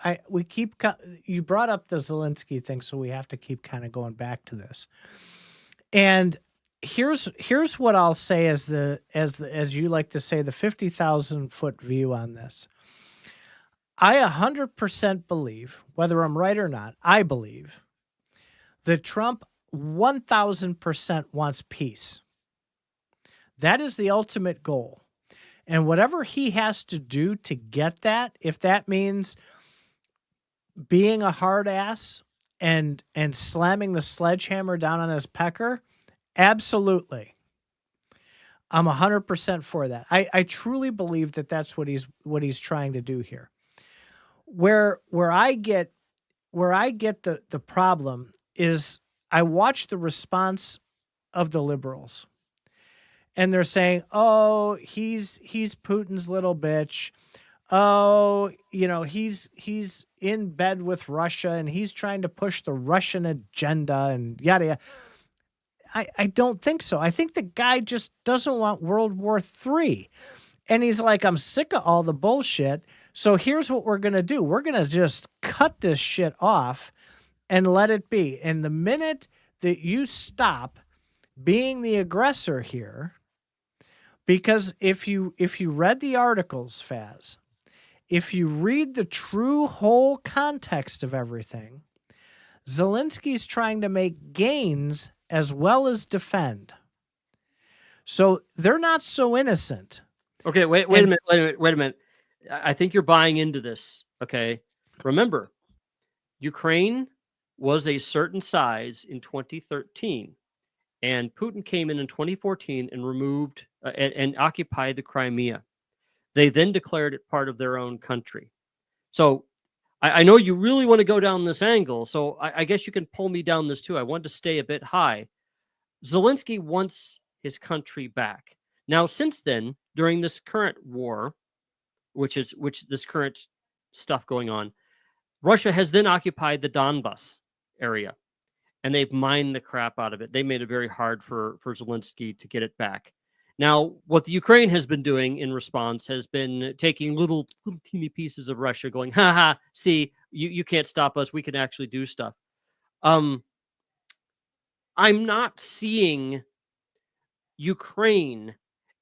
you brought up the Zelensky thing, so we have to keep kind of going back to this. And here's what I'll say as you like to say, the 50,000-foot view on this. I 100% believe, whether I'm right or not, I believe that Trump 1,000% wants peace. That is the ultimate goal. And whatever he has to do to get that, if that means being a hard ass and slamming the sledgehammer down on his pecker, absolutely. I'm 100% for that. I truly believe that that's what he's trying to do here. Where I get the problem is I watch the response of the liberals. And they're saying, "Oh, he's Putin's little bitch. Oh, he's in bed with Russia and he's trying to push the Russian agenda and yada yada." I don't think so. I think the guy just doesn't want World War III. And he's like, "I'm sick of all the bullshit. So here's what we're going to do. We're going to just cut this shit off and let it be." And the minute that you stop being the aggressor here, because if you read the articles, Faz, if you read the true whole context of everything, Zelensky's trying to make gains as well as defend. So they're not so innocent. Okay, wait a minute. I think you're buying into this. Okay, remember, Ukraine was a certain size in 2013, and Putin came in 2014 and removed and occupied the Crimea. They then declared it part of their own country. So I know you really want to go down this angle, so I guess you can pull me down this too. I want to stay a bit high. Zelensky wants his country back. Now, since then, during this current war, which this current stuff going on, Russia has then occupied the Donbas area, and they've mined the crap out of it. They made it very hard for Zelensky to get it back. Now, what the Ukraine has been doing in response has been taking little teeny pieces of Russia, going, "Ha ha! See, you can't stop us. We can actually do stuff." I'm not seeing Ukraine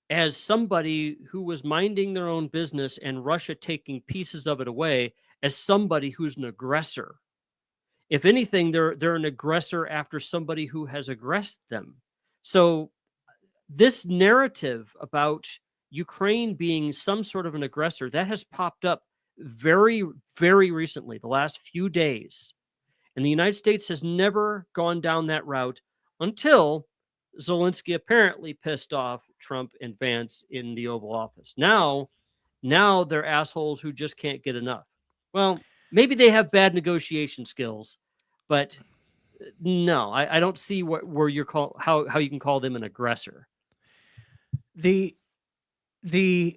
as somebody who was minding their own business and Russia taking pieces of it away as somebody who's an aggressor. If anything, they're an aggressor after somebody who has aggressed them. So this narrative about Ukraine being some sort of an aggressor, that has popped up very, very recently, the last few days. And the United States has never gone down that route until Zelensky apparently pissed off Trump and Vance in the Oval Office. Now they're assholes who just can't get enough. Well, maybe they have bad negotiation skills, but no, I don't see where you're how you can call them an aggressor. The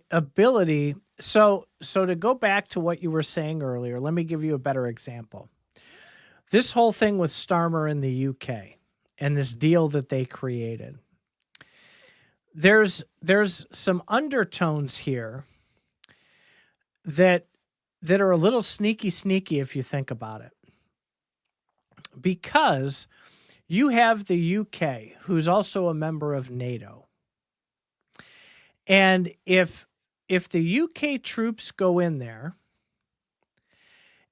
ability. So to go back to what you were saying earlier, let me give you a better example. This whole thing with Starmer in the UK and this deal that they created. There's some undertones here that are a little sneaky if you think about it. Because you have the UK, who's also a member of NATO. And if the UK troops go in there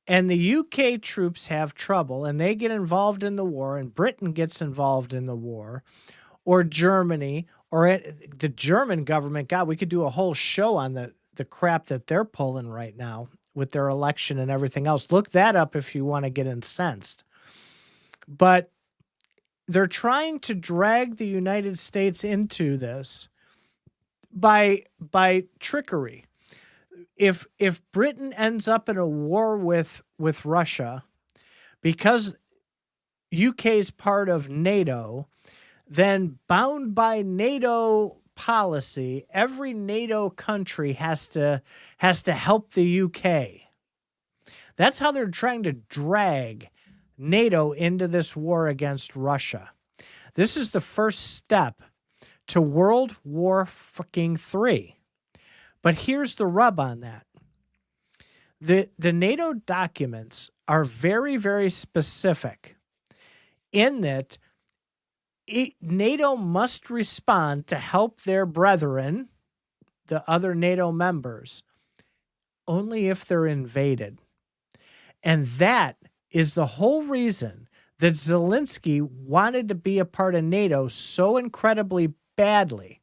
and the UK troops have trouble and they get involved in the war and Britain gets involved in the war, or Germany, or the German government, God, we could do a whole show on the crap that they're pulling right now with their election and everything else. Look that up if you want to get incensed. But they're trying to drag the United States into this by trickery. If Britain ends up in a war with Russia because UK is part of NATO, then bound by NATO policy, every NATO country has to help the UK. That's how they're trying to drag NATO into this war against Russia. This is the first step to World War III. But here's the rub on that. The NATO documents are very, very specific in that NATO must respond to help their brethren, the other NATO members, only if they're invaded. And that is the whole reason that Zelensky wanted to be a part of NATO so incredibly badly,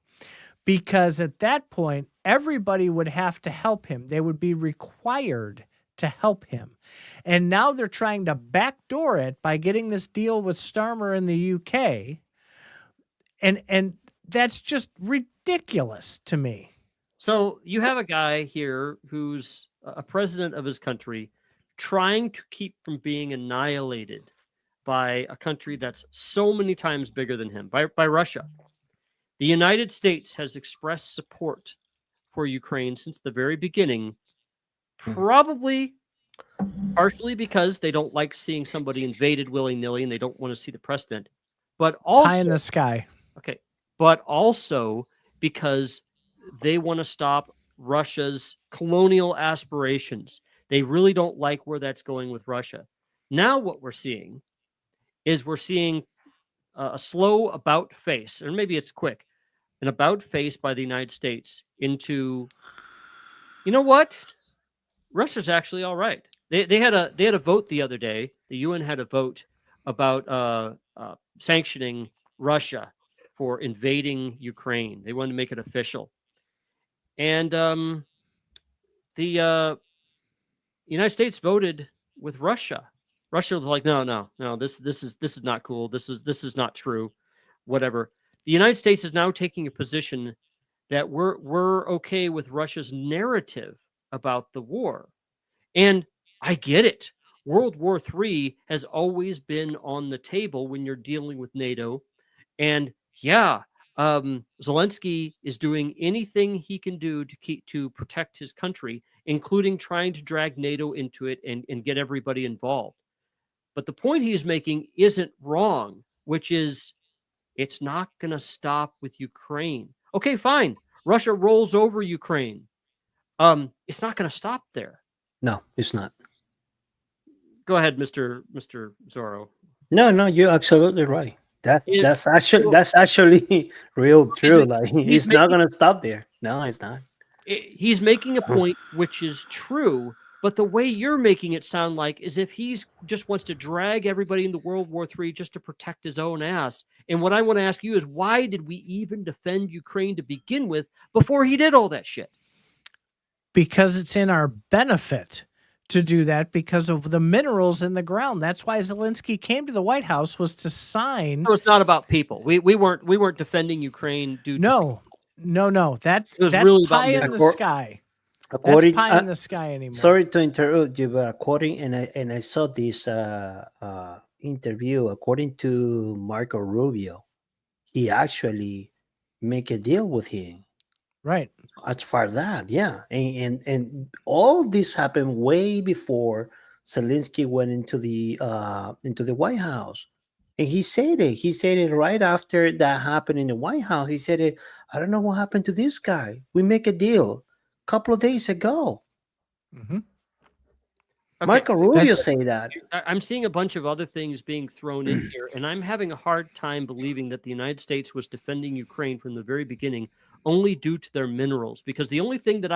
because at that point, everybody would have to help him. They would be required to help him. And now they're trying to backdoor it by getting this deal with Starmer in the UK. And that's just ridiculous to me. So you have a guy here who's a president of his country trying to keep from being annihilated by a country that's so many times bigger than him, by Russia. The United States has expressed support for Ukraine since the very beginning, probably partially because they don't like seeing somebody invaded willy-nilly and they don't want to see the precedent, but also Pie in the sky. Okay, but also because they want to stop Russia's colonial aspirations. They really don't like where that's going with Russia. Now what we're seeing is a slow about face, or maybe it's quick, an about face by the United States into, you know what? Russia's actually all right. They had a vote the other day. The UN had a vote about sanctioning Russia for invading Ukraine. They wanted to make it official. And the United States voted with Russia. Russia was like, no, this is not cool. This is not true. Whatever. The United States is now taking a position that we're okay with Russia's narrative about the war. And I get it. World War III has always been on the table when you're dealing with NATO. And yeah, Zelensky is doing anything he can do to protect his country, including trying to drag NATO into it and get everybody involved. But the point he's making isn't wrong, which is it's not going to stop with Ukraine. Okay, fine. Russia rolls over Ukraine. It's not going to stop there. No, it's not. Go ahead, Mr. Zorro. No, you're absolutely right. That's actually real true. Like he's not going to stop there. No, it's not. He's making a point which is true, but the way you're making it sound like is if he's just wants to drag everybody into World War III just to protect his own ass. And what I want to ask you is, why did we even defend Ukraine to begin with before he did all that shit? Because it's in our benefit to do that because of the minerals in the ground. That's why Zelensky came to the White House, was to sign. So it's not about people. We weren't defending Ukraine due to No. That's really pie in the sky. That's pie in the sky anymore. Sorry to interrupt you, but according and I saw this interview. According to Marco Rubio, he actually make a deal with him. Right. As far as that, yeah, and all this happened way before Zelensky went into the White House, and he said it right after that happened in the White House. He said it. I don't know what happened to this guy. We make a deal a couple of days ago. Mm-hmm. Okay. Marco Rubio say that. I'm seeing a bunch of other things being thrown in here, and I'm having a hard time believing that the United States was defending Ukraine from the very beginning only due to their minerals. Because the only time No.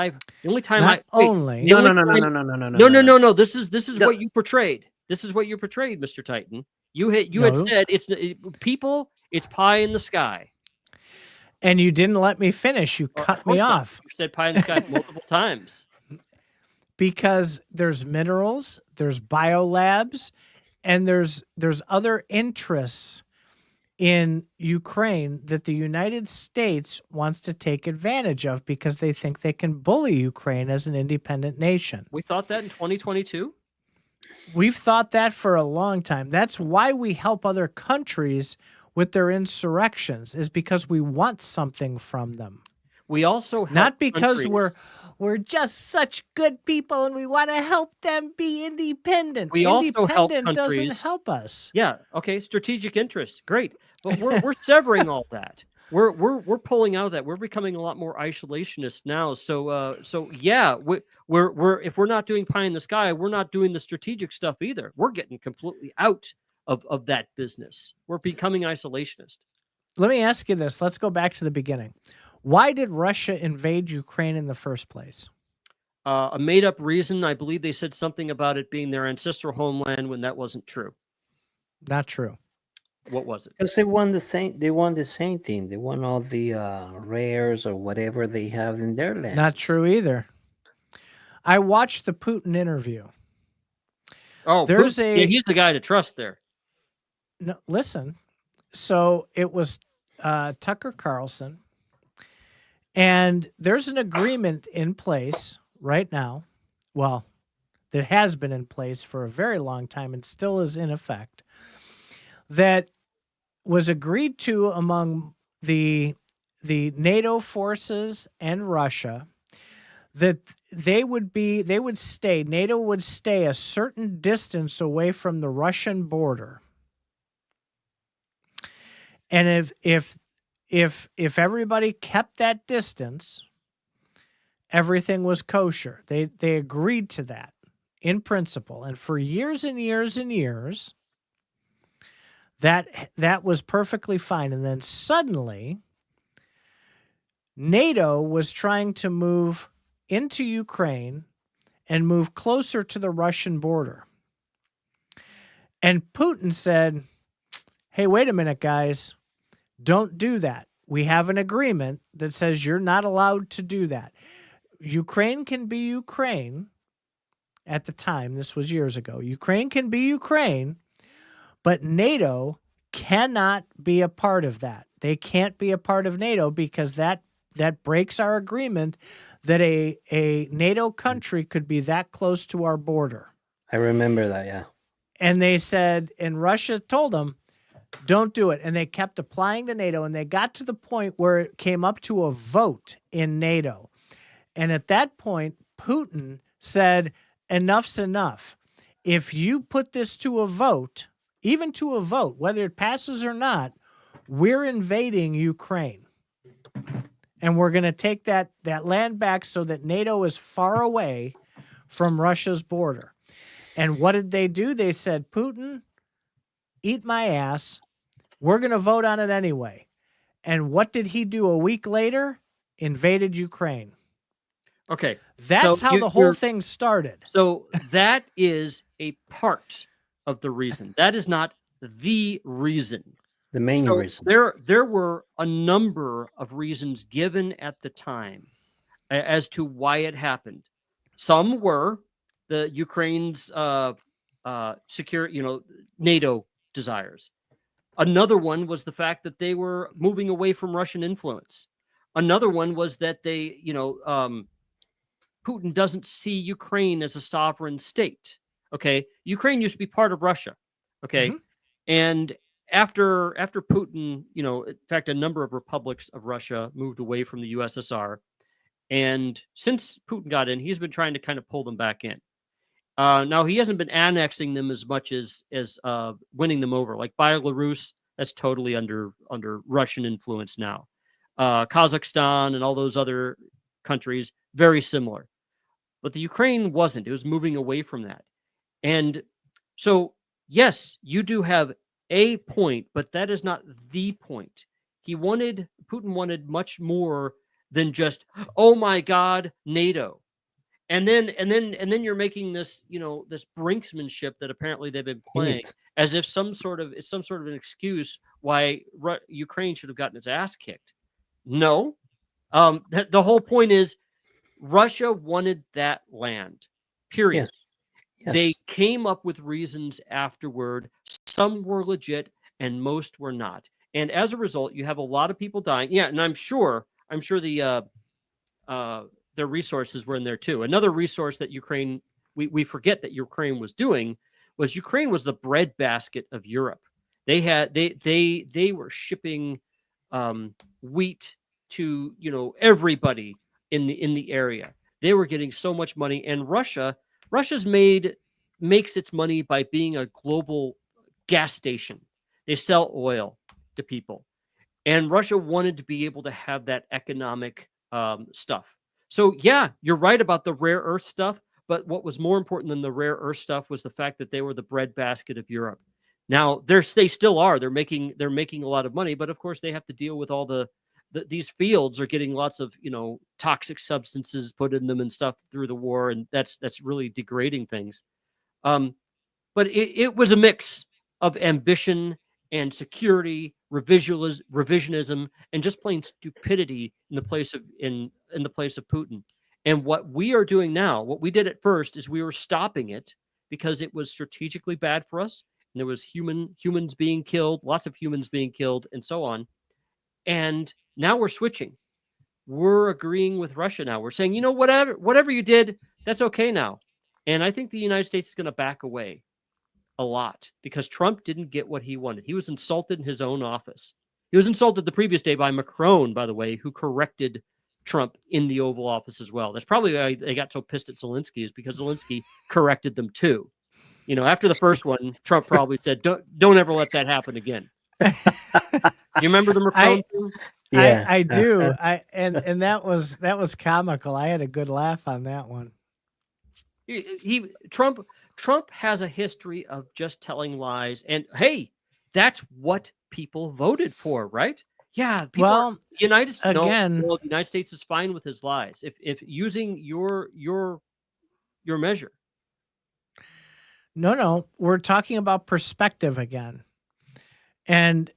This is what you portrayed. This is what you portrayed, Mr. Titan. You had said it's people. It's pie in the sky. And you didn't let me finish. You cut me off. You said pie in the sky multiple times. Because there's minerals, there's biolabs, and there's other interests in Ukraine that the United States wants to take advantage of because they think they can bully Ukraine as an independent nation. We thought that in 2022? We've thought that for a long time. That's why we help other countries with their insurrections, is because we want something from them. We also help not because countries. we're just such good people and we want to help them be independent. We also help Independent countries. doesn't help us. Yeah. Okay. Strategic interests. Great. But we're severing all that. we're pulling out of that. We're becoming a lot more isolationist now. So yeah, we're if we're not doing pie in the sky, we're not doing the strategic stuff either. We're getting completely out of that business. We're becoming isolationist. Let me ask you this. Let's go back to the beginning. Why did Russia invade Ukraine in the first place? A made-up reason. I believe they said something about it being their ancestral homeland when that wasn't true. Not true. What was it? Because they want the same. They want the same thing. They want all the rares or whatever they have in their land. Not true either. I watched the Putin interview. Oh, There's Putin, yeah, he's the guy to trust there. No, listen. So it was Tucker Carlson, and there's an agreement in place right now. Well, that has been in place for a very long time and still is in effect. That was agreed to among the NATO forces and Russia, that NATO would stay a certain distance away from the Russian border. And if everybody kept that distance, everything was kosher. They agreed to that in principle. And for years and years and years, that was perfectly fine. And then suddenly, NATO was trying to move into Ukraine and move closer to the Russian border. And Putin said, hey, wait a minute, guys. Don't do that. We have an agreement that says you're not allowed to do that. Ukraine can be Ukraine at the time. This was years ago. Ukraine can be Ukraine, but NATO cannot be a part of that. They can't be a part of NATO because that breaks our agreement that a NATO country could be that close to our border. I remember that, yeah. And they said, and Russia told them, don't do it. And they kept applying to NATO, and they got to the point where it came up to a vote in NATO. And at that point, Putin said, enough's enough. If you put this to a vote, even to a vote, whether it passes or not, we're invading Ukraine. And we're going to take that land back so that NATO is far away from Russia's border. And what did they do? They said, Putin, eat my ass. We're going to vote on it anyway. And what did he do a week later? Invaded Ukraine. Okay. That's how the whole thing started. So that is a part of the reason. That is not the reason. The main reason. There were a number of reasons given at the time as to why it happened. Some were the Ukraine's secure, NATO desires. Another one was the fact that they were moving away from Russian influence. Another one was that they, Putin doesn't see Ukraine as a sovereign state. Okay, Ukraine used to be part of Russia. Okay, and after Putin, in fact, a number of republics of Russia moved away from the USSR, and since Putin got in, he's been trying to kind of pull them back in. Now he hasn't been annexing them as much as winning them over. Like Belarus, that's totally under Russian influence now. Kazakhstan and all those other countries, very similar. But the Ukraine wasn't. It was moving away from that. And so, yes, you do have a point, but that is not the point. Putin wanted much more than just, oh my God, NATO. And then you're making this, this brinksmanship that apparently they've been playing as if some sort of an excuse why Ukraine should have gotten its ass kicked. No, the whole point is Russia wanted that land. Period. Yes. They came up with reasons afterward. Some were legit, and most were not. And as a result, you have a lot of people dying. Yeah, and I'm sure the their resources were in there too. Another resource that Ukraine, we forget that Ukraine was doing, was Ukraine was the breadbasket of Europe. They were shipping wheat to everybody in the area. They were getting so much money, and Russia's makes its money by being a global gas station. They sell oil to people. And Russia wanted to be able to have that economic stuff. So yeah, you're right about the rare earth stuff. But what was more important than the rare earth stuff was the fact that they were the breadbasket of Europe. Now they still are. They're making a lot of money, but of course they have to deal with all these fields are getting lots of toxic substances put in them and stuff through the war, and that's really degrading things. But it was a mix of ambition and security, revisionism, and just plain stupidity in the place of Putin. And what we are doing now, what we did at first, is we were stopping it because it was strategically bad for us, and there was humans being killed, lots of humans being killed, and so on. And now we're switching. We're agreeing with Russia now. We're saying, whatever you did, that's okay now. And I think the United States is going to back away a lot because Trump didn't get what he wanted. He was insulted in his own office. He was insulted the previous day by Macron, by the way, who corrected Trump in the Oval Office as well. That's probably why they got so pissed at Zelensky, is because Zelensky corrected them too. After the first one, Trump probably said, "Don't ever let that happen again." Do you remember the Macron thing? Yeah, I do. And that was comical. I had a good laugh on that one. Trump has a history of just telling lies, and hey, that's what people voted for, right? Yeah. The United States is fine with his lies if using your measure. No, we're talking about perspective again, and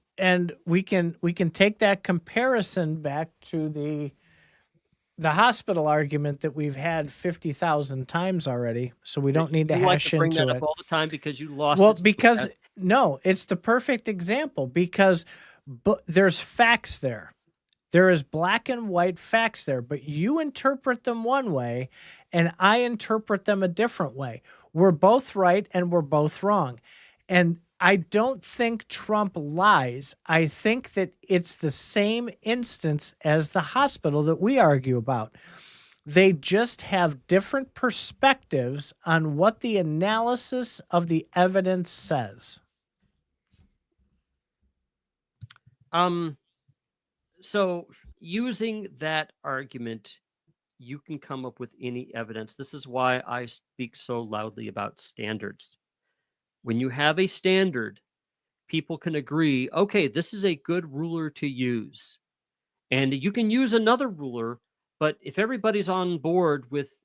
we can take that comparison back to the hospital argument that we've had 50,000 times already, so we don't need to hash bring into that it up all the time because you lost. Well, because no, it's the perfect example because there's facts there. There is black and white facts there, but you interpret them one way and I interpret them a different way. We're both right and we're both wrong. And I don't think Trump lies. I think that it's the same instance as the hospital that we argue about. They just have different perspectives on what the analysis of the evidence says. So using that argument, you can come up with any evidence. This is why I speak so loudly about standards. When you have a standard, people can agree, okay, this is a good ruler to use. And you can use another ruler, but if everybody's on board with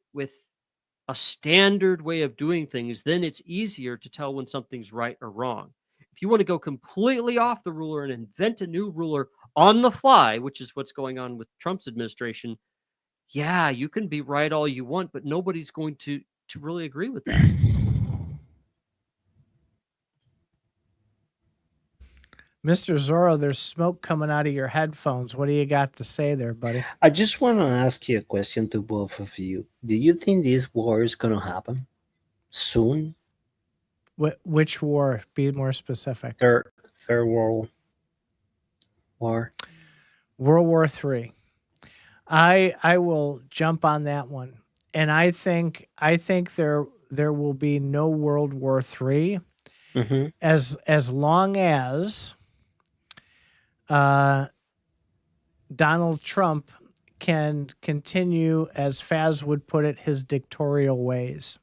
a standard way of doing things, then it's easier to tell when something's right or wrong. If you want to go completely off the ruler and invent a new ruler on the fly, which is what's going on with Trump's administration, yeah, you can be right all you want, but nobody's going to really agree with that. Mr. Zorro, there's smoke coming out of your headphones. What do you got to say there, buddy? I just want to ask you a question to both of you. Do you think this war is going to happen soon? Which war? Be more specific. Third World War. World War III. I will jump on that one, and I think there will be no World War III as long as Donald Trump can continue, as Faz would put it, his dictatorial ways.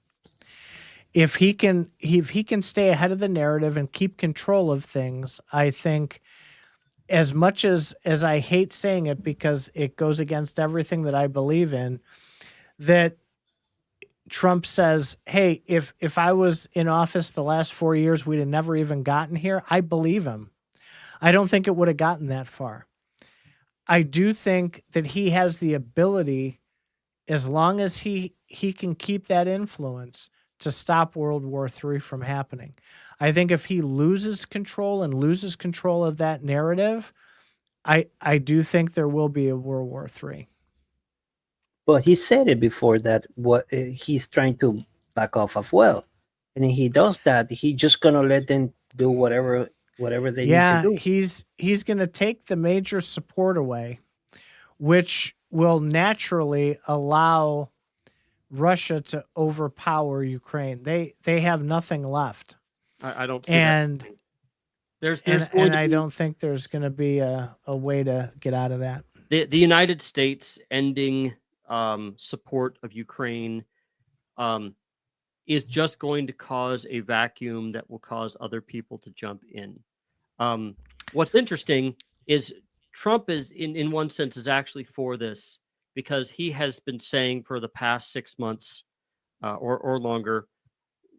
If he can stay ahead of the narrative and keep control of things, I think, as much as I hate saying it because it goes against everything that I believe in, that Trump says, hey, if I was in office the last 4 years, we'd have never even gotten here. I believe him. I don't think it would have gotten that far. I do think that he has the ability, as long as he can keep that influence, to stop World War III from happening. I think if he loses control of that narrative, I do think there will be a World War III. But he said it before that he's trying to back off as well. And if he does that, he's just going to let them do whatever they need to do. He's going to take the major support away, which will naturally allow Russia to overpower Ukraine. They have nothing left. I don't see that. There's and going to I be don't think there's going to be a way to get out of that. the United States ending support of Ukraine is just going to cause a vacuum that will cause other people to jump in. What's interesting is Trump is, in one sense, is actually for this because he has been saying for the past 6 months or longer,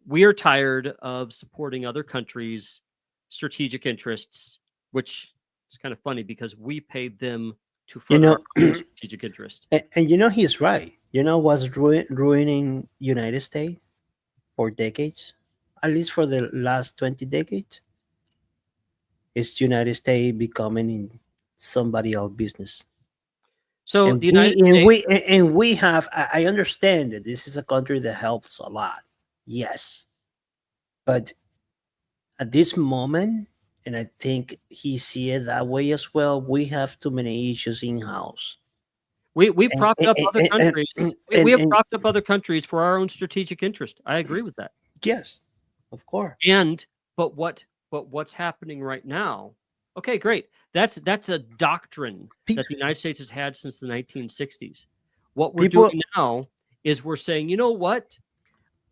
we are tired of supporting other countries' strategic interests, which is kind of funny because we paid them to You further know, our own strategic interest. and he's right. You know what's ruining United States for decades, at least for the last 20 decades, is United States becoming in somebody else's business. So And the United States, we have. I understand that this is a country that helps a lot, yes, but at this moment, and I think he see it that way as well, we have too many issues in house. we And propped up other countries. We have and propped up other countries for our own strategic interest. I agree with that. yes, of course. And but what's happening right now? Okay, great. That's a doctrine Pe- that the United States has had since the 1960s. What we're People, doing now is we're saying, you know what?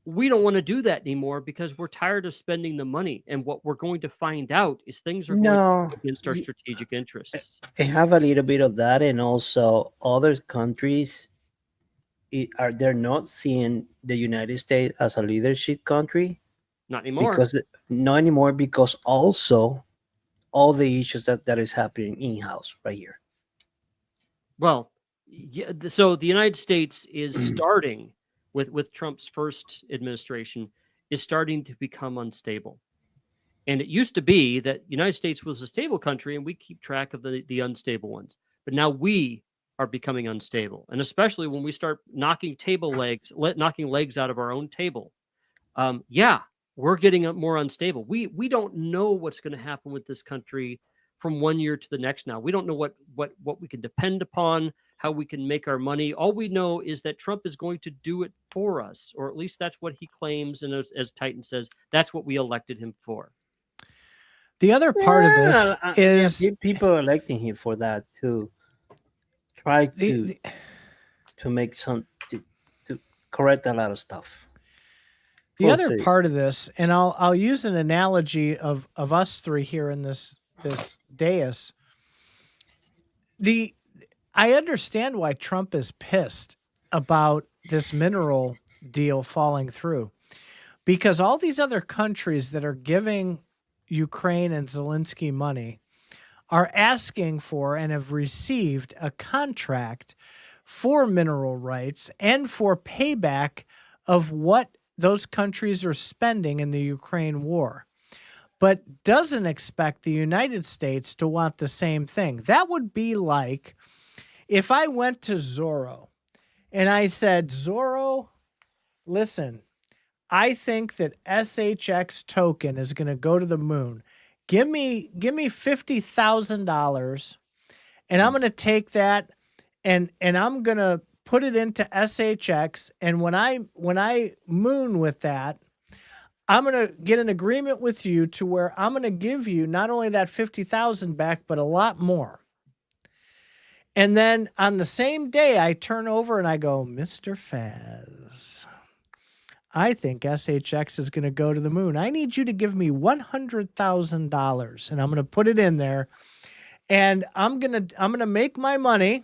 We don't want to do that anymore because we're tired of spending the money. And what we're going to find out is things are going to no, go against our strategic interests. I have a little bit of that, and also other countries they're not seeing the United States as a leadership country Not anymore. because not anymore, because also all the issues that is happening in house right here. Well, yeah, so the United States is starting with Trump's first administration is starting to become unstable. And it used to be that United States was a stable country and we keep track of the unstable ones. But now we are becoming unstable. And especially when we start knocking knocking legs out of our own table. Yeah, we're getting more unstable. We don't know what's going to happen with this country from 1 year to the next now. We don't know what we can depend upon, how we can make our money. All we know is that Trump is going to do it for us, or at least that's what he claims. And as Titan says, that's what we elected him for. The other part of this is people electing him for that to try the to make to correct a lot of stuff. The other part of this, and I'll use an analogy of us three here in this dais. I understand why Trump is pissed about this mineral deal falling through, because all these other countries that are giving Ukraine and Zelensky money are asking for and have received a contract for mineral rights and for payback of what those countries are spending in the Ukraine war, but doesn't expect the United States to want the same thing. That would be like if I went to Zorro and I said, Zorro, listen, I think that SHX token is going to go to the moon. Give me $50,000 and I'm going to take that and I'm going to put it into SHX, and when I moon with that, I'm going to get an agreement with you to where I'm going to give you not only that 50,000 back, but a lot more. And then on the same day, I turn over and I go, Mr. Faz, I think SHX is going to go to the moon. I need you to give me $100,000, and I'm going to put it in there, and I'm going to make my money.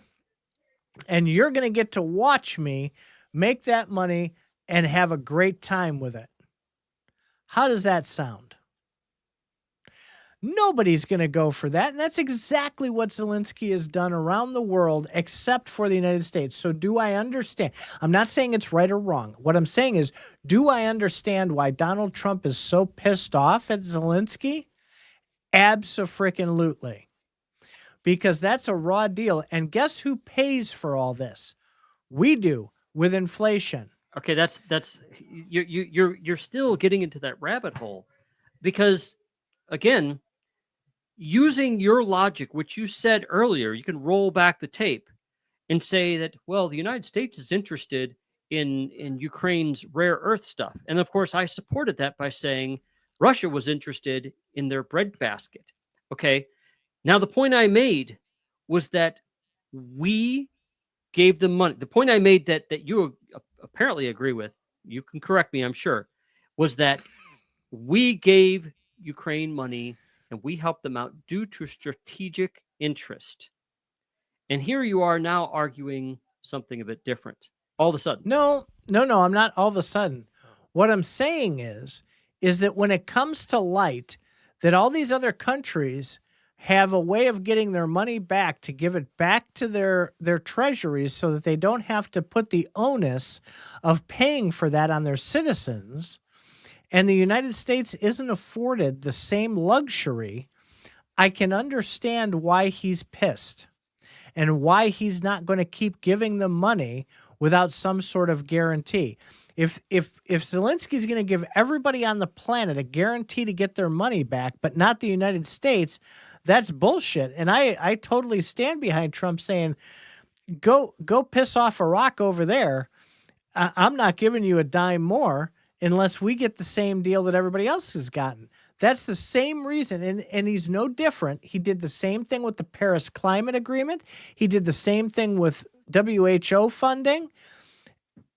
And you're going to get to watch me make that money and have a great time with it. How does that sound? Nobody's going to go for that. And that's exactly what Zelensky has done around the world, except for the United States. So do I understand? I'm not saying it's right or wrong. What I'm saying is, do I understand why Donald Trump is so pissed off at Zelensky? Abso-freaking-lutely. Because that's a raw deal. And guess who pays for all this? We do, with inflation. Okay, that's you're still getting into that rabbit hole, because again, using your logic, which you said earlier, you can roll back the tape and say that, well, the United States is interested in Ukraine's rare earth stuff. And of course, I supported that by saying, Russia was interested in their breadbasket. Okay. Now, the point I made was that we gave them money. The point I made that you apparently agree with, you can correct me, I'm sure, was that we gave Ukraine money and we helped them out due to strategic interest. And here you are now arguing something a bit different all of a sudden. No, I'm not all of a sudden. What I'm saying is that when it comes to light, that all these other countries have a way of getting their money back to give it back to their treasuries so that they don't have to put the onus of paying for that on their citizens. And the United States isn't afforded the same luxury. I can understand why he's pissed and why he's not going to keep giving them money without some sort of guarantee. If Zelensky's going to give everybody on the planet a guarantee to get their money back, but not the United States, that's bullshit. And I totally stand behind Trump saying, go piss off Iraq over there. I'm not giving you a dime more unless we get the same deal that everybody else has gotten. That's the same reason, and he's no different. He did the same thing with the Paris Climate Agreement. He did the same thing with WHO funding.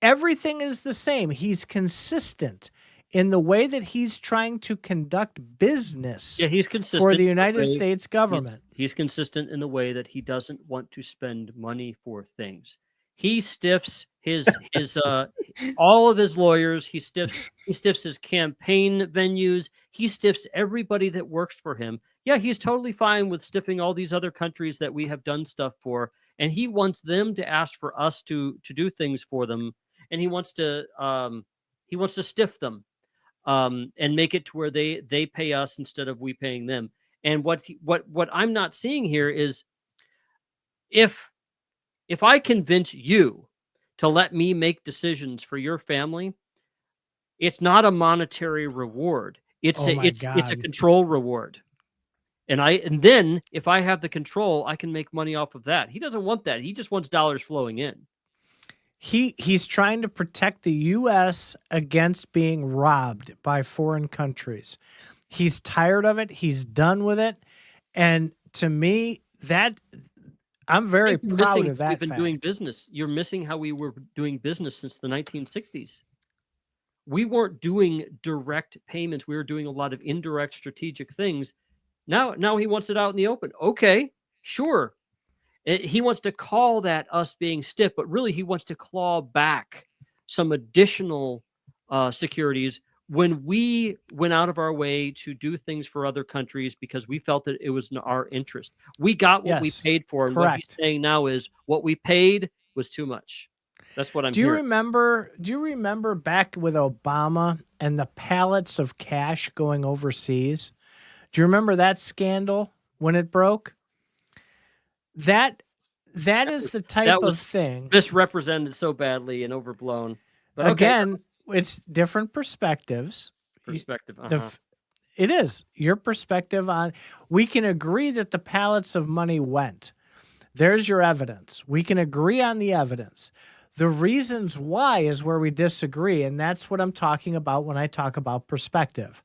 Everything is the same. He's consistent in the way that he's trying to conduct business. Yeah, he's consistent for the United States government. He's consistent in the way that he doesn't want to spend money for things. He stiffs his all of his lawyers. He stiffs his campaign venues. He stiffs everybody that works for him. Yeah, he's totally fine with stiffing all these other countries that we have done stuff for, and he wants them to ask for us to do things for them, and he wants to stiff them and make it to where they pay us instead of we paying them. And what I'm not seeing here is if I convince you to let me make decisions for your family, it's not a monetary reward. It's a control reward. And then if I have the control, I can make money off of that. He doesn't want that. He just wants dollars flowing in. He's trying to protect the U.S. against being robbed by foreign countries. He's tired of it. He's done with it. And to me, I'm very proud of that. We've been doing business. You're missing how we were doing business since the 1960s. We weren't doing direct payments. We were doing a lot of indirect strategic things. Now he wants it out in the open. Okay, sure. He wants to call that us being stiff, but really he wants to claw back some additional securities when we went out of our way to do things for other countries because we felt that it was in our interest. We got what we paid for. And what he's saying now is what we paid was too much. That's what I'm hearing. Do you remember back with Obama and the pallets of cash going overseas? Do you remember that scandal when it broke? That is the type of thing misrepresented so badly and overblown. But again, it's different perspectives. It is your perspective on. We can agree that the pallets of money went. There's your evidence. We can agree on the evidence. The reasons why is where we disagree, and that's what I'm talking about when I talk about perspective.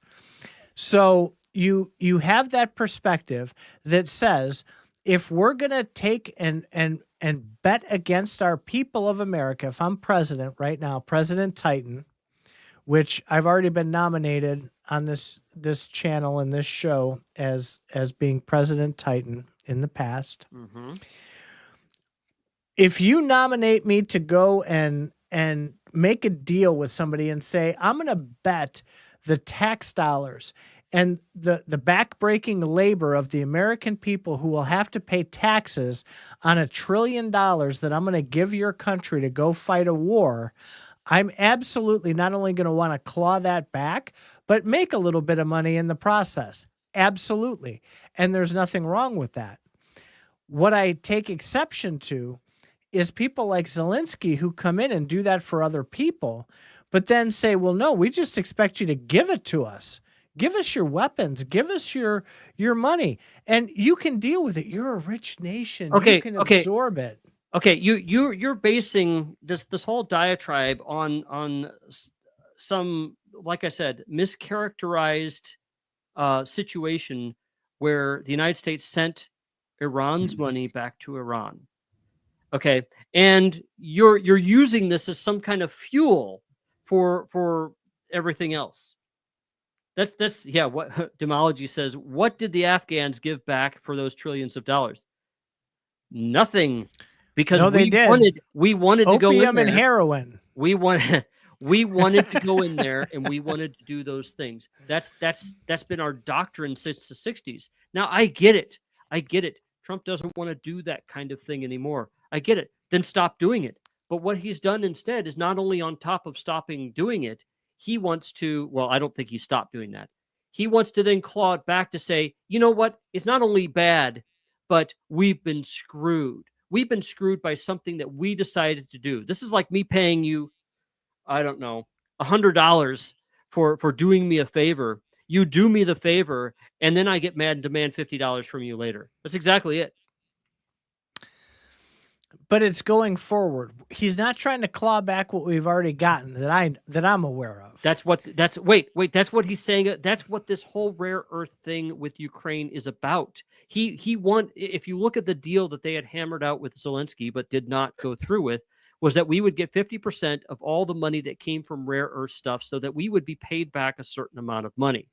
So you have that perspective that says if we're going to take and bet against our people of America, if I'm president right now, President Titan, which I've already been nominated on this channel and this show as being President Titan in the past. Mm-hmm. If you nominate me to go and make a deal with somebody and say, I'm going to bet the tax dollars and the backbreaking labor of the American people who will have to pay taxes on $1 trillion that I'm going to give your country to go fight a war, I'm absolutely not only going to want to claw that back, but make a little bit of money in the process. Absolutely. And there's nothing wrong with that. What I take exception to is people like Zelensky who come in and do that for other people, but then say, well, no, we just expect you to give it to us. Give us your weapons. Give us your money. And you can deal with it. You're a rich nation. You can absorb it. Okay, you're basing this whole diatribe on some like I said, mischaracterized situation where the United States sent Iran's money back to Iran. Okay, and you're using this as some kind of fuel for everything else. That's yeah. What Demology says. What did the Afghans give back for those trillions of dollars? Nothing, because No, they did. we wanted to go in Opium there. and heroin. We wanted to go in there, and we wanted to do those things. That's been our doctrine since the 60s. Now I get it. Trump doesn't want to do that kind of thing anymore. I get it. Then stop doing it. But what he's done instead is not only on top of stopping doing it, he wants to, well, I don't think he stopped doing that. He wants to then claw it back to say, you know what? It's not only bad, but we've been screwed. We've been screwed by something that we decided to do. This is like me paying you, I don't know, $100 for doing me a favor. You do me the favor, and then I get mad and demand $50 from you later. That's exactly it. But it's going forward. He's not trying to claw back what we've already gotten that I'm aware of. That's what he's saying. That's what this whole rare earth thing with Ukraine is about. If you look at the deal that they had hammered out with Zelensky but did not go through with, was that we would get 50% of all the money that came from rare earth stuff, so that we would be paid back a certain amount of money.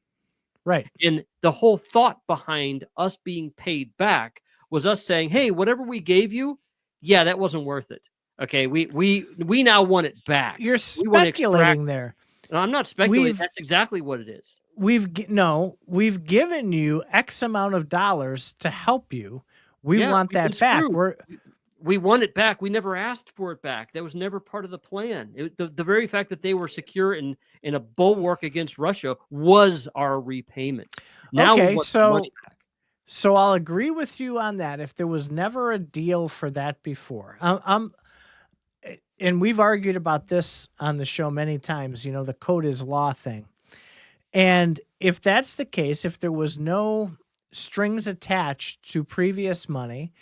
Right. And the whole thought behind us being paid back was us saying, hey, whatever we gave you, yeah, that wasn't worth it. Okay, we now want it back. You're speculating there. No, I'm not speculating. That's exactly what it is. We've given you X amount of dollars to help you. We want that back. We want it back. We never asked for it back. That was never part of the plan. The very fact that they were secure in a bulwark against Russia was our repayment. Now okay, so I'll agree with you on that. If there was never a deal for that before, and we've argued about this on the show many times, the code is law thing. And if that's the case, if there was no strings attached to previous money,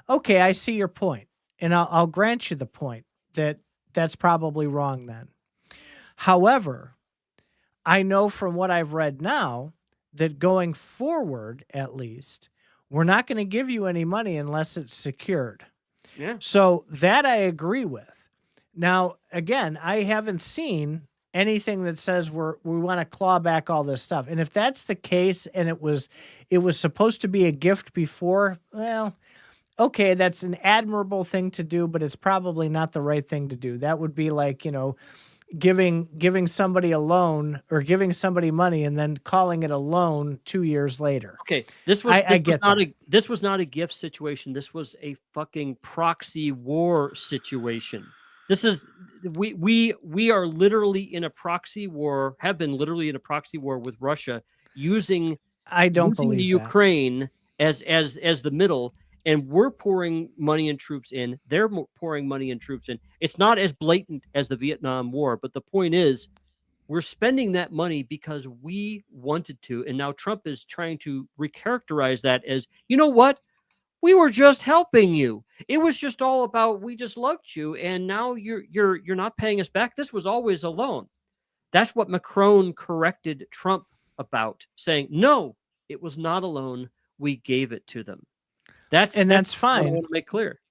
okay, I see your point. And I'll grant you the point that that's probably wrong then. However, I know from what I've read now that going forward, at least, we're not going to give you any money unless it's secured. Yeah. So that I agree with. Now, again, I haven't seen anything that says we want to claw back all this stuff. And if that's the case, and it was supposed to be a gift before, well, okay, that's an admirable thing to do, but it's probably not the right thing to do. That would be like, giving somebody a loan or giving somebody money and then calling it a loan 2 years later. Okay, this was not a gift situation. This was a fucking proxy war situation. This is we are literally in a proxy war, have been literally in a proxy war with Russia using the Ukraine as the middle, and we're pouring money and troops in. They're pouring money and troops in. It's not as blatant as the Vietnam War, but the point is we're spending that money because we wanted to, and now Trump is trying to recharacterize that as, you know what? We were just helping you. It was just all about we just loved you, and now you're not paying us back. This was always a loan. That's what Macron corrected Trump about, saying, no, it was not a loan. We gave it to them. That's fine. What I want to make clear.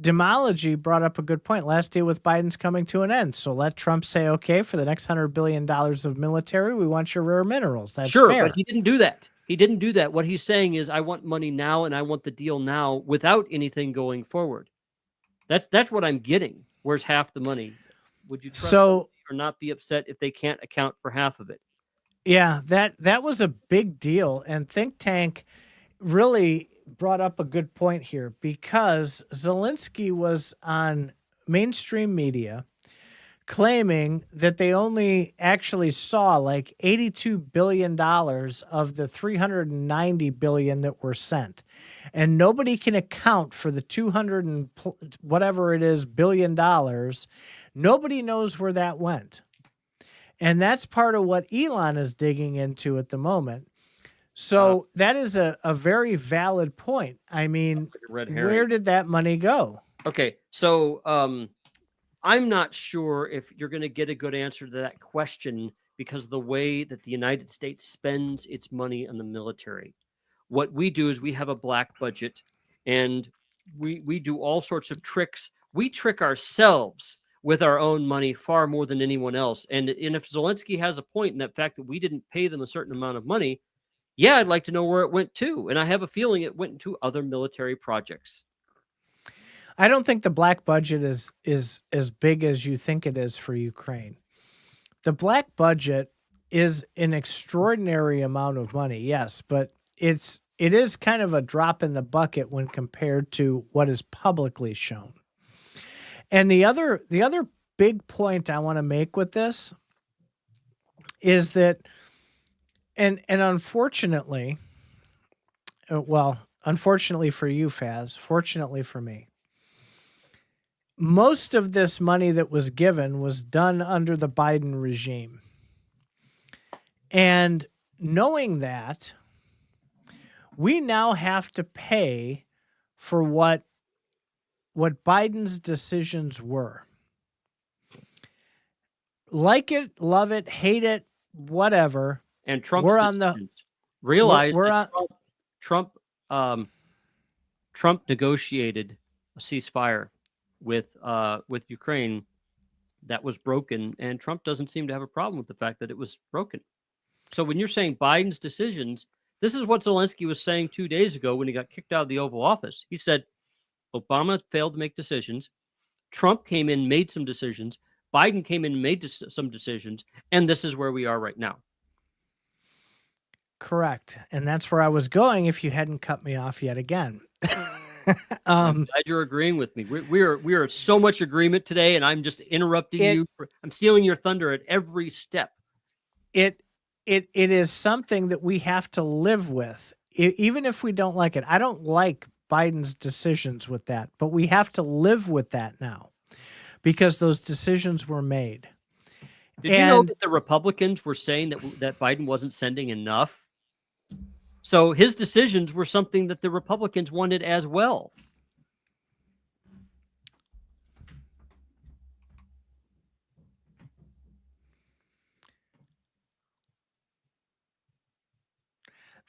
Demology brought up a good point. Last deal with Biden's coming to an end. So let Trump say, okay, for the next $100 billion of military, we want your rare minerals. That's fair. But he didn't do that. He didn't do that. What he's saying is, I want money now, and I want the deal now without anything going forward. That's what I'm getting. Where's half the money? Would you trust them or not be upset if they can't account for half of it? Yeah, that was a big deal. And Think Tank really brought up a good point here, because Zelensky was on mainstream media claiming that they only actually saw like $82 billion of the $390 billion that were sent. And nobody can account for the 200 and whatever it is billion dollars. Nobody knows where that went. And that's part of what Elon is digging into at the moment. So that is a very valid point. I mean, where did that money go? Okay, so I'm not sure if you're going to get a good answer to that question, because of the way that the United States spends its money on the military. What we do is we have a black budget, and we do all sorts of tricks. We trick ourselves with our own money far more than anyone else. And if Zelensky has a point in that fact that we didn't pay them a certain amount of money, yeah, I'd like to know where it went to. And I have a feeling it went into other military projects. I don't think the black budget is as big as you think it is for Ukraine. The black budget is an extraordinary amount of money, yes, but it is kind of a drop in the bucket when compared to what is publicly shown. And the other big point I want to make with this is that, and unfortunately, unfortunately for you, Faz, fortunately for me, most of this money that was given was done under the Biden regime. And knowing that, we now have to pay for what Biden's decisions were. Like it, love it, hate it, whatever. And Trump's we're on the realize we're that on, Trump negotiated a ceasefire with Ukraine that was broken, and Trump doesn't seem to have a problem with the fact that it was broken. So when you're saying Biden's decisions, this is what Zelensky was saying 2 days ago when he got kicked out of the Oval Office. He said Obama failed to make decisions. Trump came in, made some decisions. Biden came in, made some decisions. And this is where we are right now. Correct. And that's where I was going if you hadn't cut me off yet again. I'm glad you're agreeing with me. We are so much agreement today, and I'm just interrupting you. I'm stealing your thunder at every step. It is something that we have to live with, even if we don't like it. I don't like Biden's decisions with that, but we have to live with that now because those decisions were made. Did you know that the Republicans were saying that Biden wasn't sending enough? So his decisions were something that the Republicans wanted as well.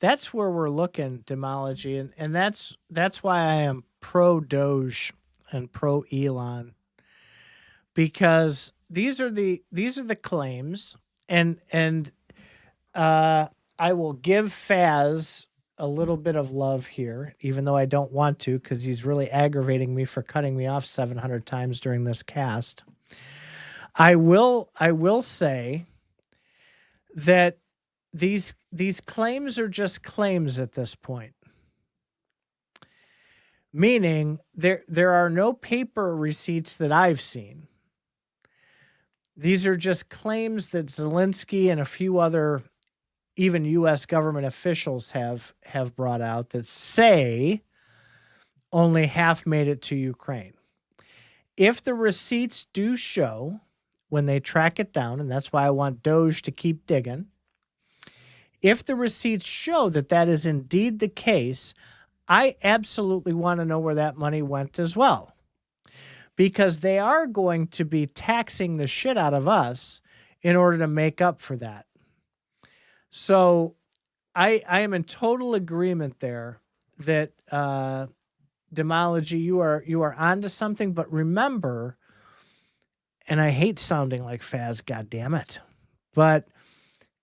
That's where we're looking, Demology, and that's why I am pro Doge and pro Elon, because these are the claims, and I will give Faz a little bit of love here, even though I don't want to, because he's really aggravating me for cutting me off 700 times during this cast. I will say that these claims are just claims at this point. Meaning there are no paper receipts that I've seen. These are just claims that Zelensky and a few other even U.S. government officials have brought out that say only half made it to Ukraine. If the receipts do show when they track it down, and that's why I want Doge to keep digging, if the receipts show that that is indeed the case, I absolutely want to know where that money went as well. Because they are going to be taxing the shit out of us in order to make up for that. So I am in total agreement there that Demology, you are onto something, but remember, and I hate sounding like Faz, goddammit, but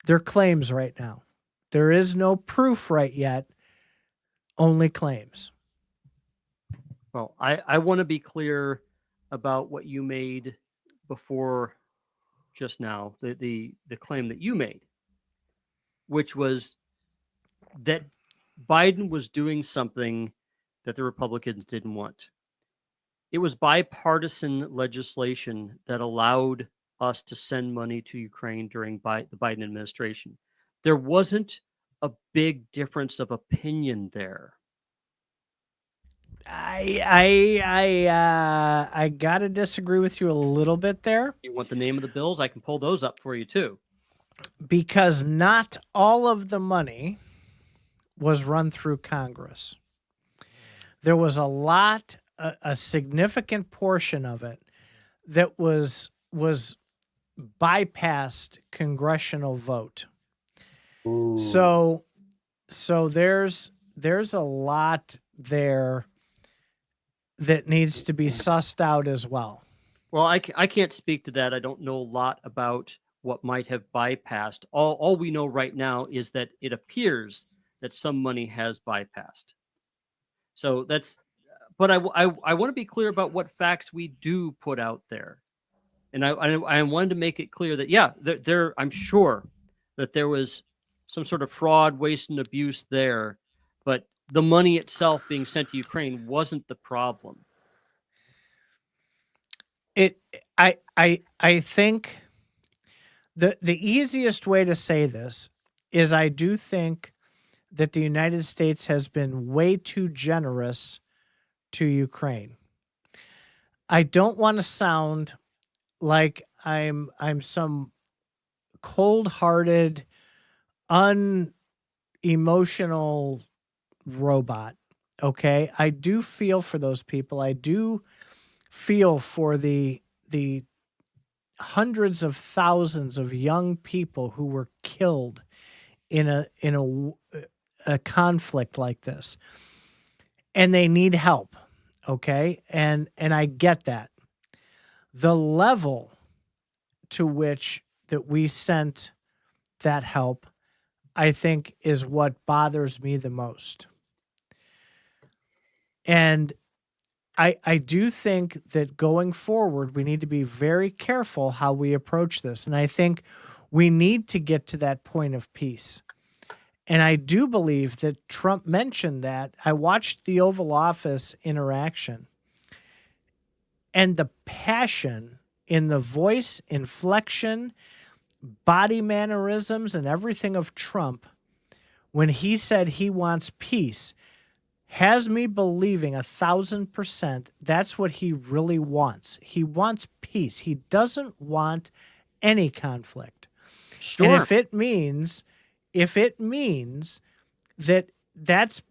they're claims right now. There is no proof right yet, only claims. Well, I want to be clear about what you made before just now, the claim that you made, which was that Biden was doing something that the Republicans didn't want. It was bipartisan legislation that allowed us to send money to Ukraine during the Biden administration. There wasn't a big difference of opinion there. I gotta disagree with you a little bit there. You want the name of the bills? I can pull those up for you too. Because not all of the money was run through Congress. There was a significant portion of it that was bypassed congressional vote. Ooh. So there's a lot there that needs to be sussed out as well. Well, I can't speak to that. I don't know a lot about what might have bypassed. All we know right now is that it appears that some money has bypassed. So that's, but I want to be clear about what facts we do put out there. And I wanted to make it clear that, yeah, I'm sure that there was some sort of fraud, waste, and abuse there, but the money itself being sent to Ukraine wasn't the problem. I think the easiest way to say this is I do think that the United States has been way too generous to Ukraine. I don't want to sound like I'm some cold-hearted, unemotional robot. Okay, I do feel for those people. I do feel for the hundreds of thousands of young people who were killed in a conflict like this, and they need help. Okay, and I get that. The level to which that we sent that help, I think, is what bothers me the most. And I do think that going forward, we need to be very careful how we approach this. And I think we need to get to that point of peace. And I do believe that Trump mentioned that. I watched the Oval Office interaction, and the passion in the voice, inflection, body mannerisms, and everything of Trump when he said he wants peace has me believing 1,000% that's what he really wants. He wants peace. He doesn't want any conflict. Sure. And if it means that that's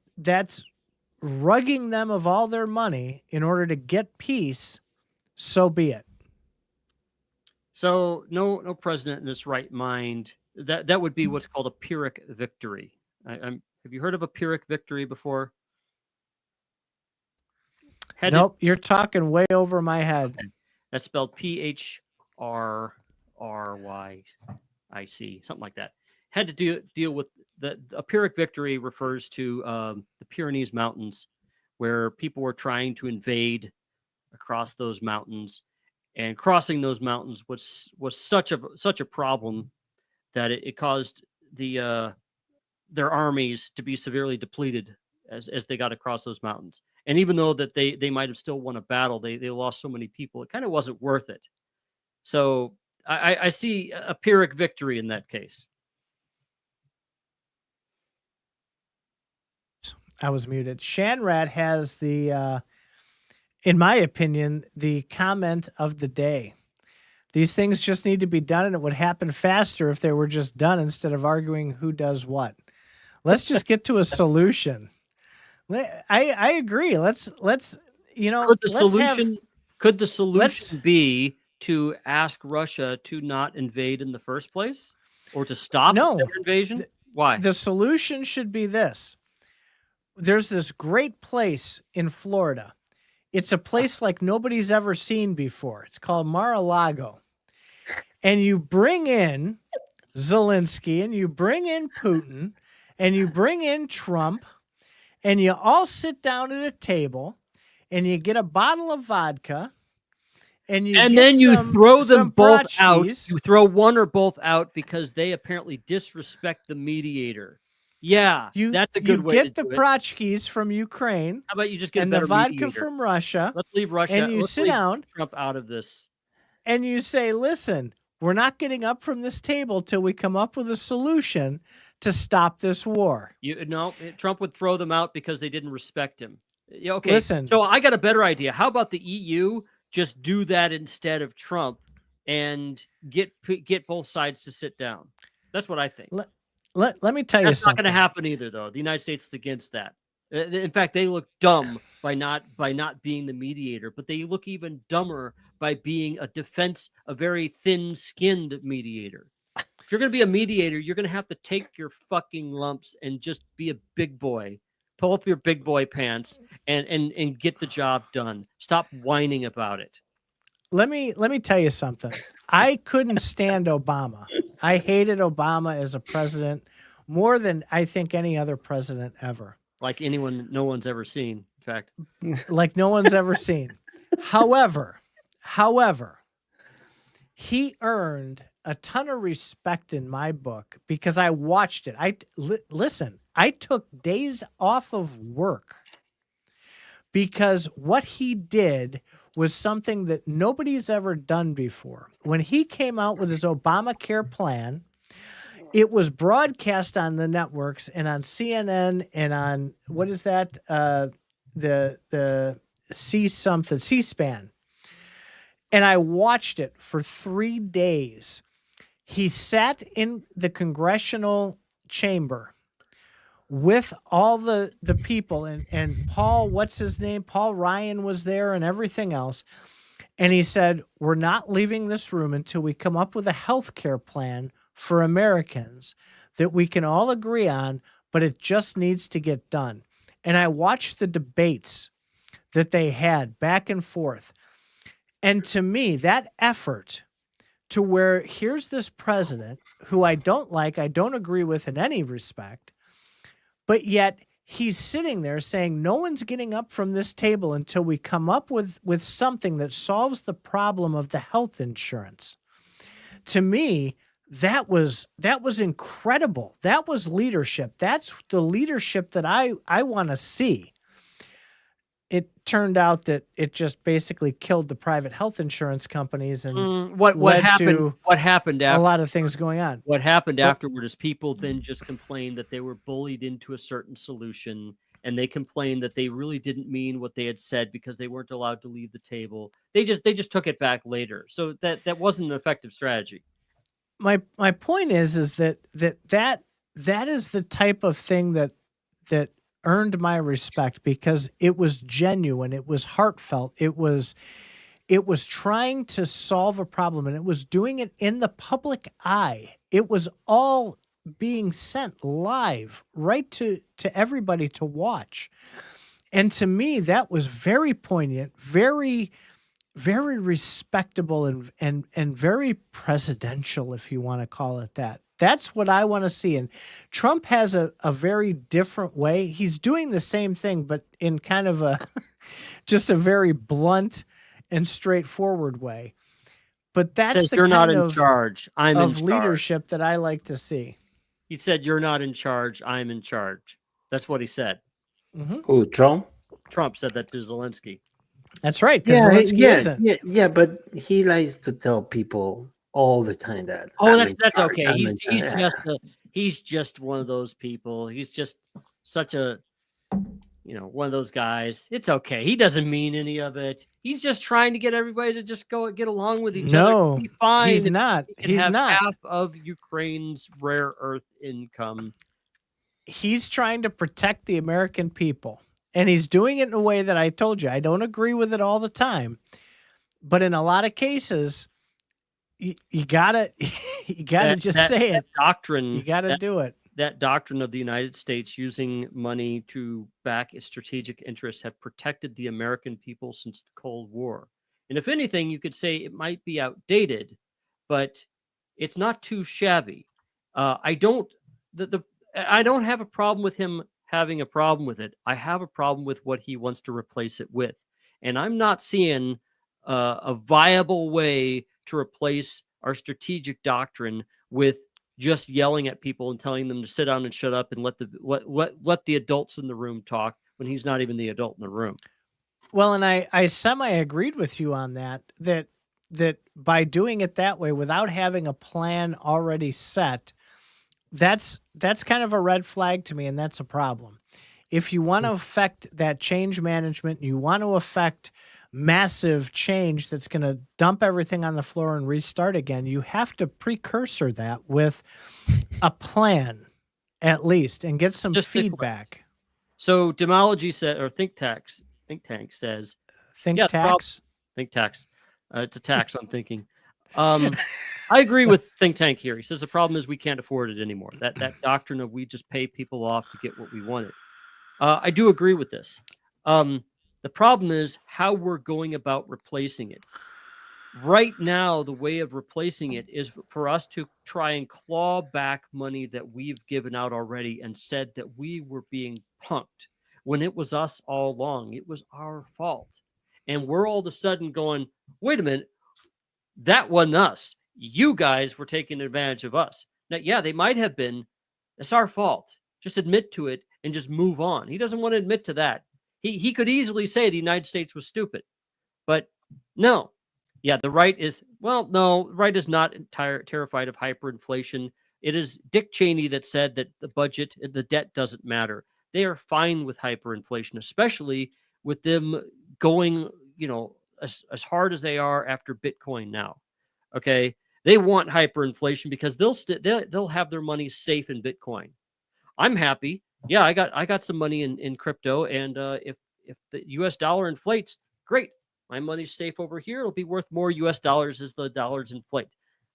rugging them of all their money in order to get peace, so be it. So no president in his right mind. That would be what's called a Pyrrhic victory. Have you heard of a Pyrrhic victory before? Nope, you're talking way over my head. Okay. That's spelled PHRRYIC, something like that. Had to deal with a Pyrrhic victory refers to the Pyrenees Mountains, where people were trying to invade across those mountains, and crossing those mountains was such a problem that it caused their armies to be severely depleted as they got across those mountains. And even though that they might have still won a battle, they lost so many people, it kind of wasn't worth it. So I see a Pyrrhic victory in that case. I was muted. Shanrat has the, in my opinion, the comment of the day. These things just need to be done, and it would happen faster if they were just done instead of arguing who does what. Let's just get to a solution. I agree. Let's Could the solution be to ask Russia to not invade in the first place, or to stop their invasion? Why? The solution should be this. There's this great place in Florida. It's a place like nobody's ever seen before. It's called Mar-a-Lago. And you bring in Zelensky, and you bring in Putin, and you bring in Trump, and you all sit down at a table, and you get a bottle of vodka, and then you throw them both out. You throw one or both out because they apparently disrespect the mediator. Yeah, that's a good way to do it. You get the Protchkis from Ukraine. How about you just get and a better the vodka mediator from Russia? Let's leave Russia. And you sit down. Trump out of this. And you say, listen, we're not getting up from this table till we come up with a solution to stop this war. Trump would throw them out because they didn't respect him. Okay, listen. So I got a better idea. How about the EU just do that instead of Trump and get both sides to sit down? That's what I think. Let me tell you something. That's not going to happen either, though. The United States is against that. In fact, they look dumb by not being the mediator, but they look even dumber by being a very thin-skinned mediator. If you're going to be a mediator, you're going to have to take your fucking lumps and just be a big boy. Pull up your big boy pants and get the job done. Stop whining about it. Let me tell you something. I couldn't stand Obama. I hated Obama as a president more than I think any other president ever. Like no one's ever seen, in fact. Like no one's ever seen. However, he earned a ton of respect in my book because I watched it. Listen, I took days off of work because what he did was something that nobody's ever done before. When he came out with his Obamacare plan, it was broadcast on the networks and on CNN and on, what is that? The C-SPAN. And I watched it for 3 days. He sat in the congressional chamber with all the people and Paul, what's his name? Paul Ryan was there and everything else. And he said, we're not leaving this room until we come up with a health care plan for Americans that we can all agree on, but it just needs to get done. And I watched the debates that they had back and forth. And to me, that effort to where here's this president who I don't like, I don't agree with in any respect, but yet he's sitting there saying no one's getting up from this table until we come up with something that solves the problem of the health insurance. To me, that was incredible. That was leadership. That's the leadership that I want to see. It turned out that it just basically killed the private health insurance companies and what happened after a lot of things going on. What happened afterward is people then just complained that they were bullied into a certain solution, and they complained that they really didn't mean what they had said because they weren't allowed to leave the table. They just took it back later. So that wasn't an effective strategy. My point is that is the type of thing that earned my respect because it was genuine, it was heartfelt, it was trying to solve a problem, and it was doing it in the public eye. It was all being sent live right to everybody to watch. And to me, that was very poignant, very, very respectable and very presidential, if you want to call it that. That's what I want to see. And Trump has a very different way. He's doing the same thing, but in kind of just a very blunt and straightforward way. But that's the you're kind not in charge. I'm in charge. Leadership that I like to see. He said, "You're not in charge. I'm in charge." That's what he said. Mm-hmm. Who, Trump? Trump said that to Zelensky. That's right. Zelensky but he likes to tell people all the time that. That's okay. He's just one of those people. He's just such a one of those guys. It's okay. He doesn't mean any of it. He's just trying to get everybody to just get along with each other. Be fine. He's not. He's not. Half of Ukraine's rare earth income. He's trying to protect the American people. And he's doing it in a way that I told you, I don't agree with it all the time. But in a lot of cases, you gotta just say it. Doctrine. You gotta do it. That doctrine of the United States using money to back its strategic interests have protected the American people since the Cold War. And if anything, you could say it might be outdated, but it's not too shabby. I don't have a problem with him having a problem with it. I have a problem with what he wants to replace it with. And I'm not seeing a viable way to replace our strategic doctrine with just yelling at people and telling them to sit down and shut up and let the adults in the room talk when he's not even the adult in the room. Well, and I semi-agreed with you on that by doing it that way without having a plan already set, that's kind of a red flag to me, and that's a problem. If you want to affect that change management, you want to affect massive change that's going to dump everything on the floor and restart again, you have to precursor that with a plan, at least, and get some feedback. So Demology said, or Think Tank says, Think Tanks. It's a tax on thinking. I agree with Think Tank here. He says the problem is we can't afford it anymore. That doctrine of we just pay people off to get what we wanted. I do agree with this. The problem is how we're going about replacing it. Right now, the way of replacing it is for us to try and claw back money that we've given out already and said that we were being punked when it was us all along. It was our fault. And we're all of a sudden going, wait a minute, that wasn't us. You guys were taking advantage of us. Now, yeah, they might have been. It's our fault. Just admit to it and just move on. He doesn't want to admit to that. He could easily say the United States was stupid, but no. Yeah, the right is, well, no, the right is not terrified of hyperinflation. It is Dick Cheney that said that the budget, the debt doesn't matter. They are fine with hyperinflation, especially with them going, as hard as they are after Bitcoin now. Okay, they want hyperinflation because they'll have their money safe in Bitcoin. I'm happy. Yeah, I got some money in crypto, and if the U.S. dollar inflates, great. My money's safe over here. It'll be worth more U.S. dollars as the dollars inflate.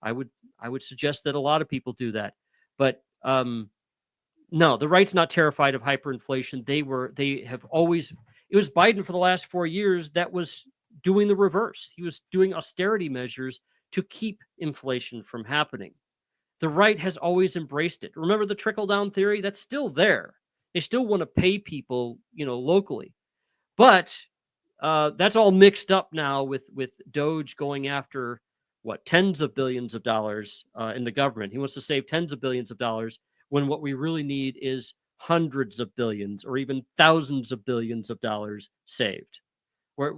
I would suggest that a lot of people do that, but no, the right's not terrified of hyperinflation. They have always. It was Biden for the last 4 years that was doing the reverse. He was doing austerity measures to keep inflation from happening. The right has always embraced it. Remember the trickle-down theory? That's still there. They still want to pay people, locally. But that's all mixed up now with Doge going after, tens of billions of dollars in the government. He wants to save tens of billions of dollars when what we really need is hundreds of billions or even thousands of billions of dollars saved. Where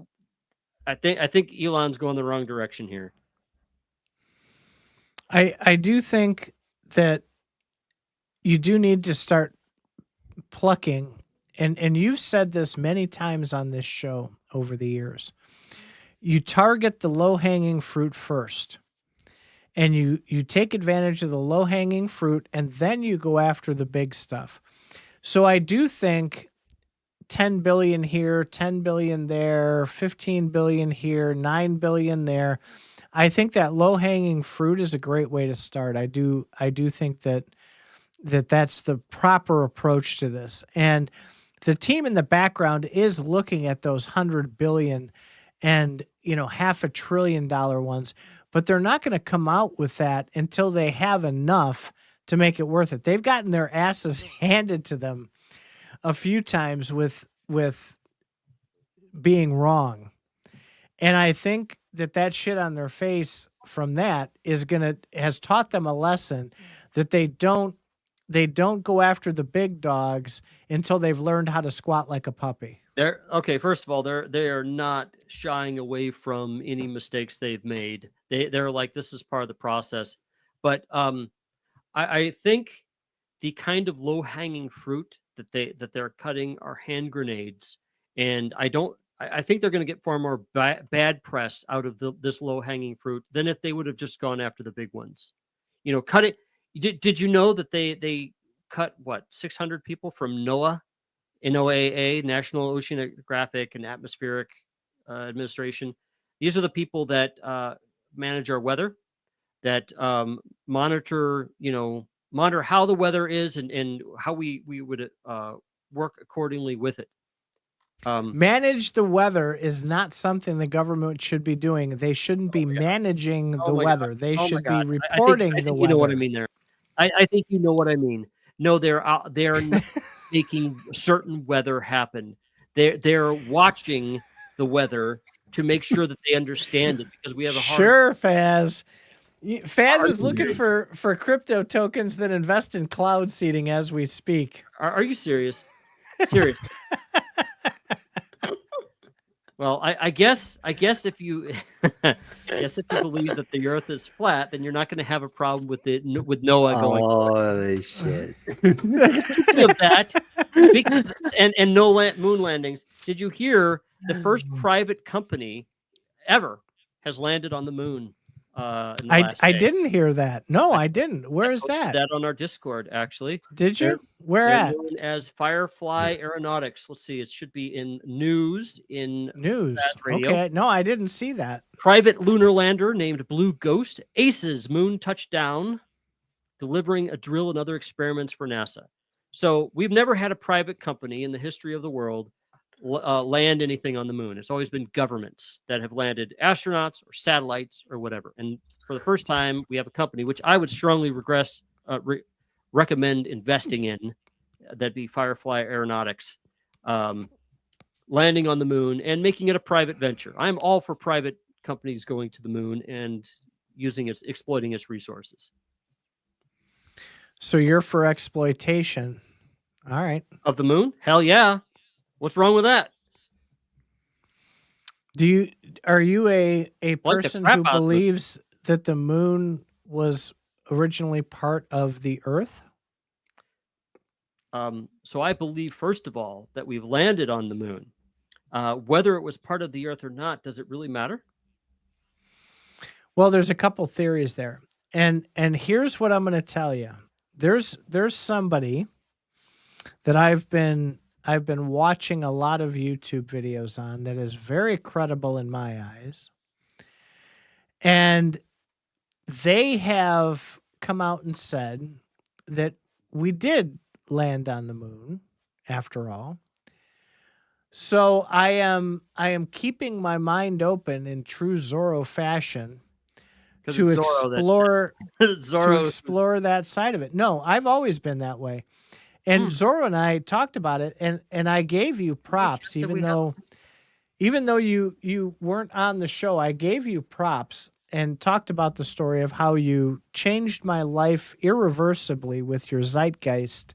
I think Elon's going the wrong direction here. I do think that you do need to start plucking, and you've said this many times on this show over the years. You target the low-hanging fruit first, and you take advantage of the low-hanging fruit, and then you go after the big stuff. So I do think 10 billion here, 10 billion there, 15 billion here, 9 billion there. I think that low-hanging fruit is a great way to start. I do think that's the proper approach to this. And the team in the background is looking at those 100 billion and, $500 billion ones, but they're not going to come out with that until they have enough to make it worth it. They've gotten their asses handed to them a few times with being wrong. And I think that shit on their face from that has taught them a lesson that they don't go after the big dogs until they've learned how to squat like a puppy. First of all, they are not shying away from any mistakes they've made. They're like, this is part of the process. But I think the kind of low-hanging fruit that they're cutting are hand grenades, and I think they're going to get far more bad press out of this low-hanging fruit than if they would have just gone after the big ones. Cut it. Did you know that they cut 600 people from NOAA, NOAA, National Oceanographic and Atmospheric Administration? These are the people that manage our weather, that monitor how the weather is and how we would work accordingly with it. Manage the weather is not something the government should be doing. They shouldn't be managing the weather. God. They should be reporting I think the weather. You know what I mean there. I think you know what I mean. No, they're not making certain weather happen. They're watching the weather to make sure that they understand it, because we have a hard. Sure, Faz. Faz is looking for crypto tokens that invest in cloud seeding as we speak. Are you serious? Seriously. Well, I guess if you believe that the Earth is flat, then you're not going to have a problem with Noah going. Oh shit! Speaking of that, and no moon landings. Did you hear the first private company ever has landed on the moon? in the last I day. didn't hear that. No, I didn't. Where is posted that? that on our Discord, actually. Did They're- you? Where They're at? known as Firefly Aeronautics. Let's see. It should be in news in News. FazRadio. Okay. No, I didn't see that. Private lunar lander named Blue Ghost aces moon touchdown, delivering a drill and other experiments for NASA. So we've never had a private company in the history of the world land anything on the moon. It's always been governments that have landed astronauts or satellites or whatever. And for the first time, we have a company which I would strongly recommend investing in. That'd be Firefly Aeronautics, landing on the moon and making it a private venture. I'm all for private companies going to the moon and exploiting its resources. So you're for exploitation. All right. Of the moon? Hell yeah. What's wrong with that? Are you a the person crap who out of it. believes that the moon was originally part of the Earth? So I believe, first of all, that we've landed on the moon. Whether it was part of the Earth or not, does it really matter? Well, there's a couple theories there. And here's what I'm going to tell you. There's somebody that I've been watching a lot of YouTube videos on that is very credible in my eyes. And they have come out and said that we did land on the moon after all. So I am keeping my mind open in true Zorro fashion to it's Zorro explore that side of it. No, I've always been that way. And Zorro and I talked about it, and I gave you props, even though you weren't on the show. I gave you props and talked about the story of how you changed my life irreversibly with your Zeitgeist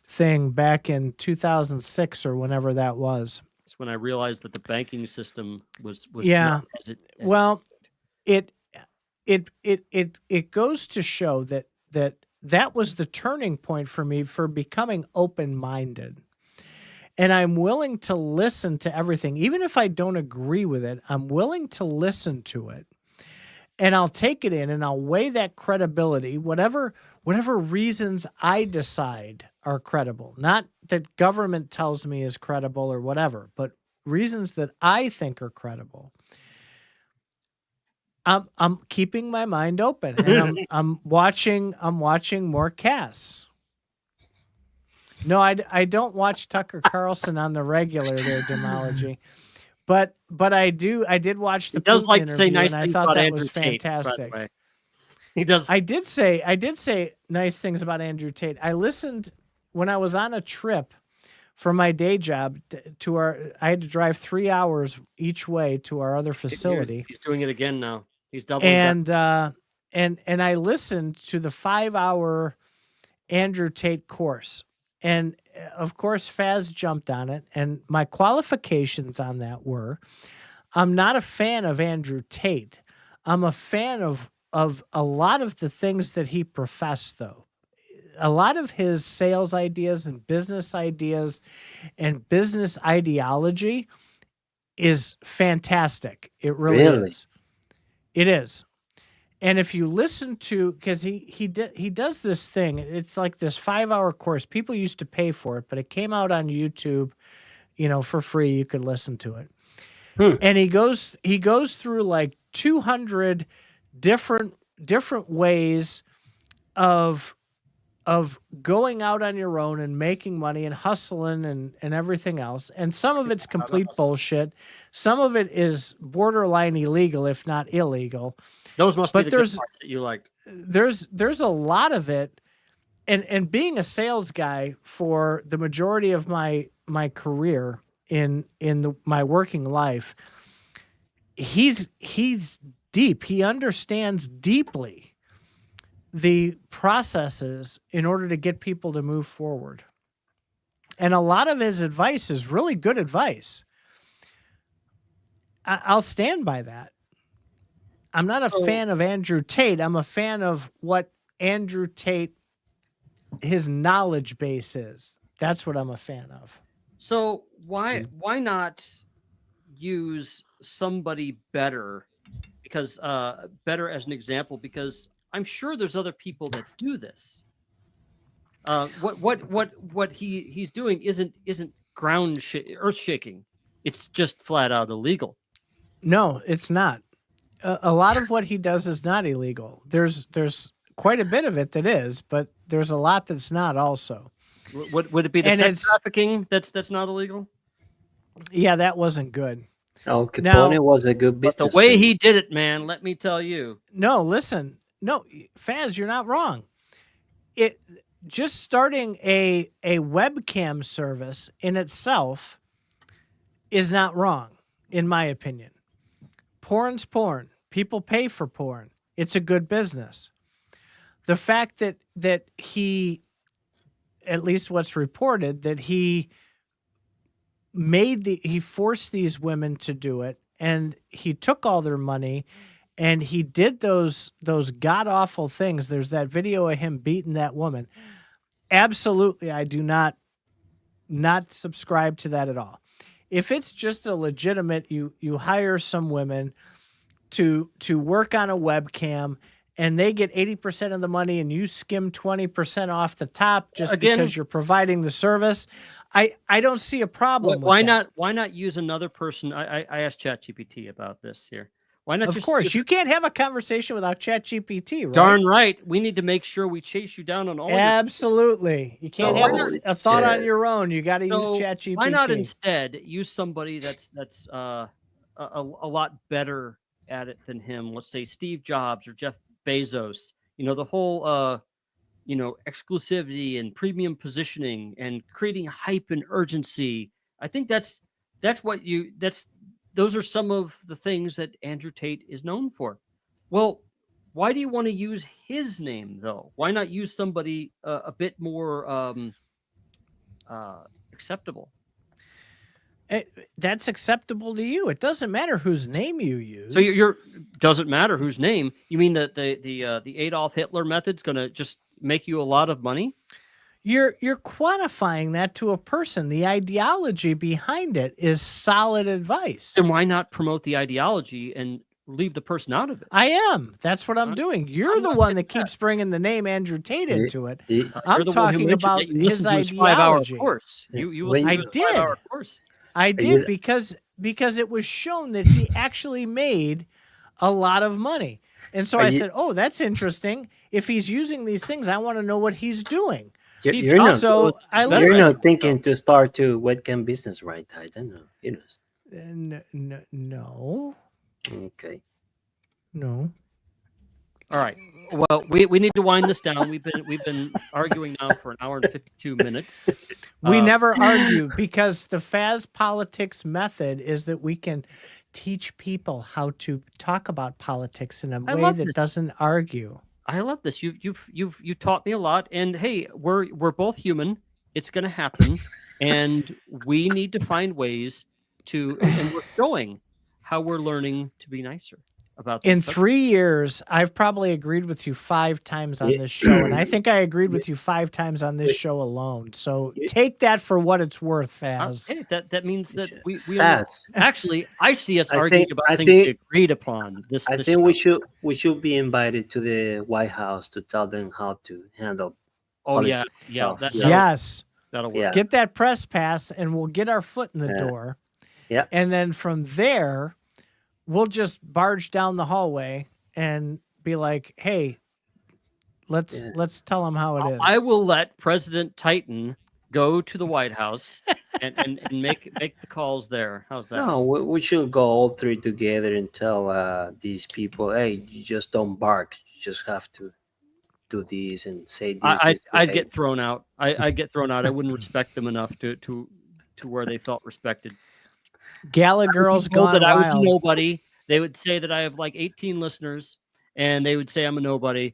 thing back in 2006 or whenever that was. It's when I realized that the banking system was Yeah. not Well, it goes to show that was the turning point for me for becoming open-minded. And I'm willing to listen to everything. Even if I don't agree with it, I'm willing to listen to it. And I'll take it in and I'll weigh that credibility, whatever reasons I decide are credible. Not that government tells me is credible or whatever, but reasons that I think are credible. I'm keeping my mind open, and I'm watching more casts. No, I don't watch Tucker Carlson on the regular there, Demology. But I did watch the does Putin like to say interview, nice and I things thought about that Andrew was Tate, fantastic. by the way. He does. I did say nice things about Andrew Tate. I listened when I was on a trip for my day job I had to drive 3 hours each way to our other facility. He's doing it again now. He's doubling down. And I listened to the 5-hour Andrew Tate course. And of course, Faz jumped on it. And my qualifications on that were, I'm not a fan of Andrew Tate. I'm a fan of a lot of the things that he professed, though. A lot of his sales ideas and business ideas and business ideology is fantastic. It really is. It is. And if you listen to, because he does this thing, it's like this 5-hour course. People used to pay for it, but it came out on YouTube, for free. You could listen to it. And he goes through like 200 different ways of going out on your own and making money and hustling and everything else. And some of it's complete bullshit. Some of it is borderline illegal, if not illegal. Those must be the good parts that you liked. There's a lot of it. And being a sales guy for the majority of my career in my working life, he's deep. He understands deeply the processes in order to get people to move forward. And a lot of his advice is really good advice. I'll stand by that. I'm not a fan of Andrew Tate. I'm a fan of what Andrew Tate, his knowledge base is. That's what I'm a fan of. So why not use somebody better? because better as an example, because I'm sure there's other people that do this. What he's doing isn't earth shaking. It's just flat out illegal. No, it's not. A lot of what he does is not illegal. There's quite a bit of it that is, but there's a lot that's not also. Would it be the And sex it's- trafficking that's not illegal? Yeah, that wasn't good. Al Capone Now- was a good But the business. way he did it, man, let me tell you. No, listen. No, Faz, you're not wrong. It just starting a webcam service in itself is not wrong, in my opinion. Porn's porn. People pay for porn. It's a good business. The fact that he, at least what's reported, that he forced these women to do it, and he took all their money, and he did those god awful things. There's that video of him beating that woman. Absolutely, I do not subscribe to that at all. If it's just a legitimate, you hire some women to work on a webcam, and they get 80% of the money, and you skim 20% off the top just because you're providing the service, I don't see a problem. Why with that. Why not use another person? I asked ChatGPT about this here. Why not? Of course, you can't have a conversation without ChatGPT, right? Darn right. We need to make sure we chase you down on all. Absolutely. You can't So have why not- a thought on your own. You got to use ChatGPT. Why not instead use somebody that's a lot better at it than him? Let's say Steve Jobs or Jeff Bezos. The whole exclusivity and premium positioning and creating hype and urgency. I think those are some of the things that Andrew Tate is known for. Well, why do you want to use his name though? Why not use somebody a bit more acceptable? That's acceptable to you. It doesn't matter whose name you use. So doesn't matter whose name. You mean that the Adolf Hitler method's going to just make you a lot of money? You're quantifying that to a person. The ideology behind it is solid advice. Then why not promote the ideology and leave the person out of it? I am. That's what I'm doing. You're the one that keeps bringing the name Andrew Tate into it. I'm talking about his ideology. Course. You I did. Course. I did because it was shown that he actually made a lot of money. And so I said, "Oh, that's interesting. If he's using these things, I want to know what he's doing." You're not thinking to start to webcam business, right? I don't know. No. Okay. No. All right. Well, we need to wind this down. We've been arguing now for an hour and 52 minutes. We never argue because the FazPolitics method is that we can teach people how to talk about politics in a way that doesn't argue. I love this. You taught me a lot, and hey, we're both human. It's going to happen, and we need to find ways to. And we're showing how we're learning to be nicer about this. In 3 years, I've probably agreed with you 5 times on this show, and I think I agreed with you 5 times on this show alone. So take that for what it's worth, Faz. Hey, that means that we Faz. Actually, I see us arguing about things we agreed upon. I think we should be invited to the White House to tell them how to handle. Oh yeah. Yes. That'll work. Yeah. Get that press pass, and we'll get our foot in the door. Yeah. And then from there, we'll just barge down the hallway and be like, "Hey, let's tell them how it is." I will let President Titan go to the White House and make the calls there. How's that? No, we should go all 3 together and tell these people, "Hey, you just don't bark. You just have to do this and say this." I'd get thrown out. I'd get thrown out. I wouldn't respect them enough to where they felt respected. Gala girls gone that I was wild. nobody. They would say that I have like 18 listeners, and they would say I'm a nobody.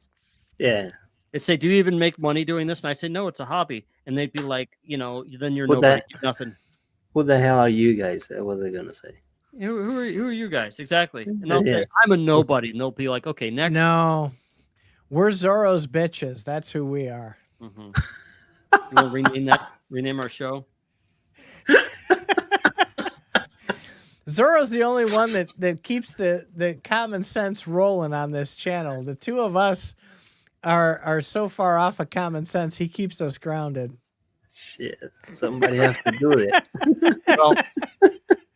Yeah. They'd say, "Do you even make money doing this?" And I'd say, "No, it's a hobby." And they'd be like, "Then you're nobody. You're nothing." Who the hell are you guys? What are they gonna say? Who are you guys exactly? And I'll say, "I'm a nobody," and they'll be like, "Okay, next." No, we're Zorro's bitches. That's who we are. Mm-hmm. You want to rename our show? Zorro's the only one that keeps the common sense rolling on this channel. The two of us are so far off of common sense. He keeps us grounded. Shit, somebody has to do it. Well,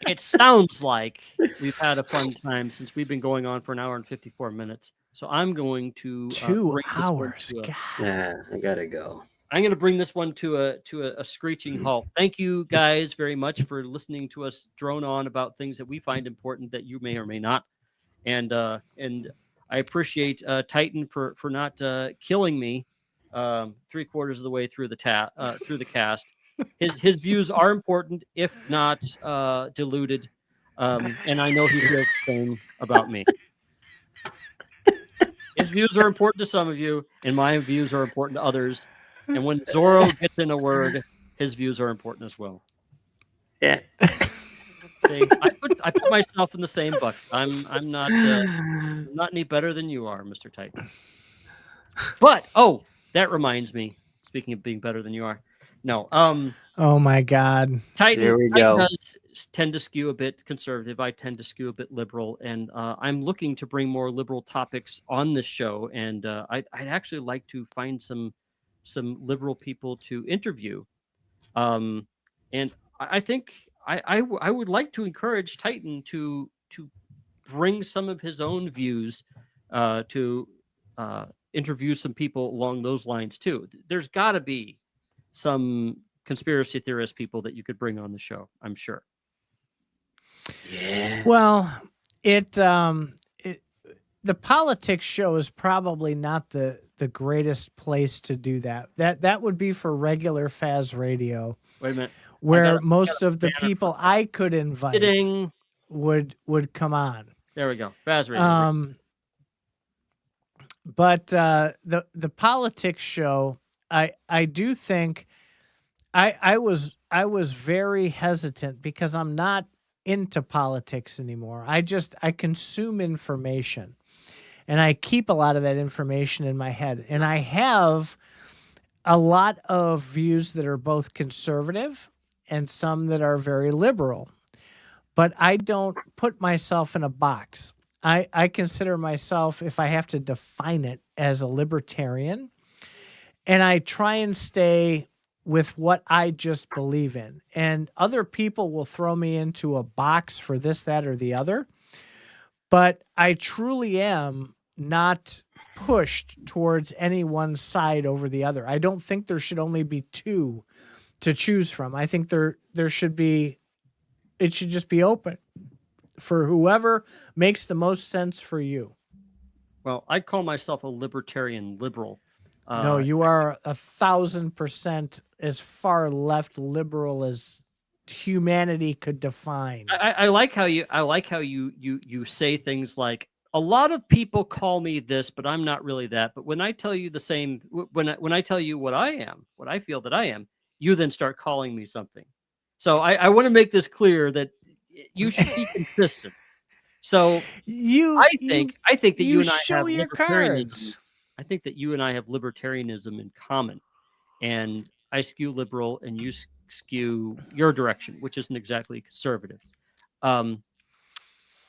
it sounds like we've had a fun time since we've been going on for an hour and 54 minutes. So I'm going to 2 bring this one hours. to a- God. Yeah, I gotta go. I'm going to bring this one to a screeching halt. Thank you guys very much for listening to us drone on about things that we find important that you may or may not. And I appreciate Titan for not killing me 3/4 of the way through the cast. His views are important, if not diluted. And I know he feels the same about me. His views are important to some of you, and my views are important to others. And when Zorro gets in a word, his views are important as well. Yeah. See, I put myself in the same bucket. I'm not any better than you are, Mr. Titan. But that reminds me. Speaking of being better than you are, no. Oh my God. There we Titan go. does tend to skew a bit conservative. I tend to skew a bit liberal, and I'm looking to bring more liberal topics on this show. And I'd actually like to find some liberal people to interview. And I think I would like to encourage Titan to bring some of his own views to interview some people along those lines too. There's got to be some conspiracy theorist people that you could bring on the show, I'm sure. Yeah. Well, the politics show is probably not the greatest place to do that. That would be for regular FazRadio, Wait a minute. where I most got a of the banner people for- I could invite Ding. would come on. There we go. FazRadio. But the politics show, I do think I was very hesitant because I'm not into politics anymore. I consume information, and I keep a lot of that information in my head. And I have a lot of views that are both conservative and some that are very liberal. But I don't put myself in a box. I consider myself, if I have to define it, as a libertarian. And I try and stay with what I just believe in. And other people will throw me into a box for this, that, or the other. But I truly am not pushed towards any one side over the other. I don't think there should only be two to choose from. I think it should just be open for whoever makes the most sense for you. Well, I call myself a libertarian liberal. No, you are 1,000% as far left liberal as humanity could define. I like how you say things like, a lot of people call me this, but I'm not really that. But when I tell you the same, when I tell you what I am, what I feel that I am, you then start calling me something. So I want to make this clear that you should be consistent. So I think that you and I have libertarianism. I think that you and I have libertarianism in common, and I skew liberal, and you skew your direction, which isn't exactly conservative.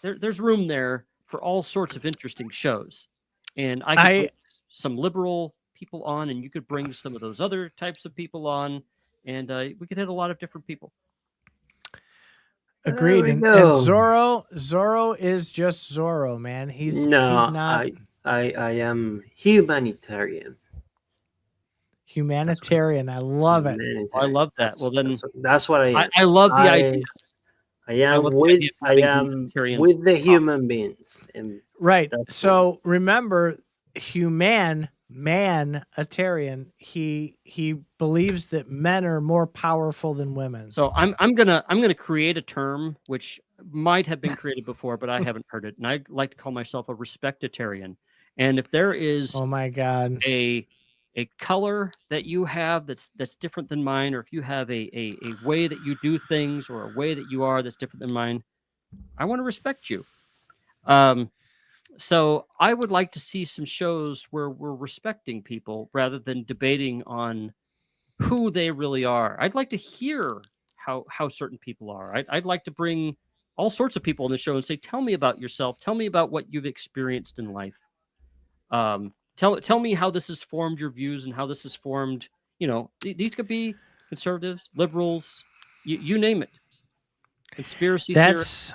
There's room there for all sorts of interesting shows, and I could bring some liberal people on, and you could bring some of those other types of people on, and we could hit a lot of different people. Agreed. And Zorro is just Zorro, man. He's not. I am humanitarian. Humanitarian. I love it. I love that. Well, then that's what I am. I love the idea. I am with the human beings. Right. So remember, humanitarian. He believes that men are more powerful than women. So I'm gonna create a term which might have been created before, but I haven't heard it, and I like to call myself a respectitarian. And if there is, oh my God, a color that you have that's different than mine, or if you have a way that you do things, or a way that you are that's different than mine, I want to respect you. So I would like to see some shows where we're respecting people rather than debating on who they really are. I'd like to hear how certain people are. I'd like to bring all sorts of people on the show and say, tell me about yourself. Tell me about what you've experienced in life. Tell me how this has formed your views and how this has formed, these could be conservatives, liberals, you name it. Conspiracy theorists.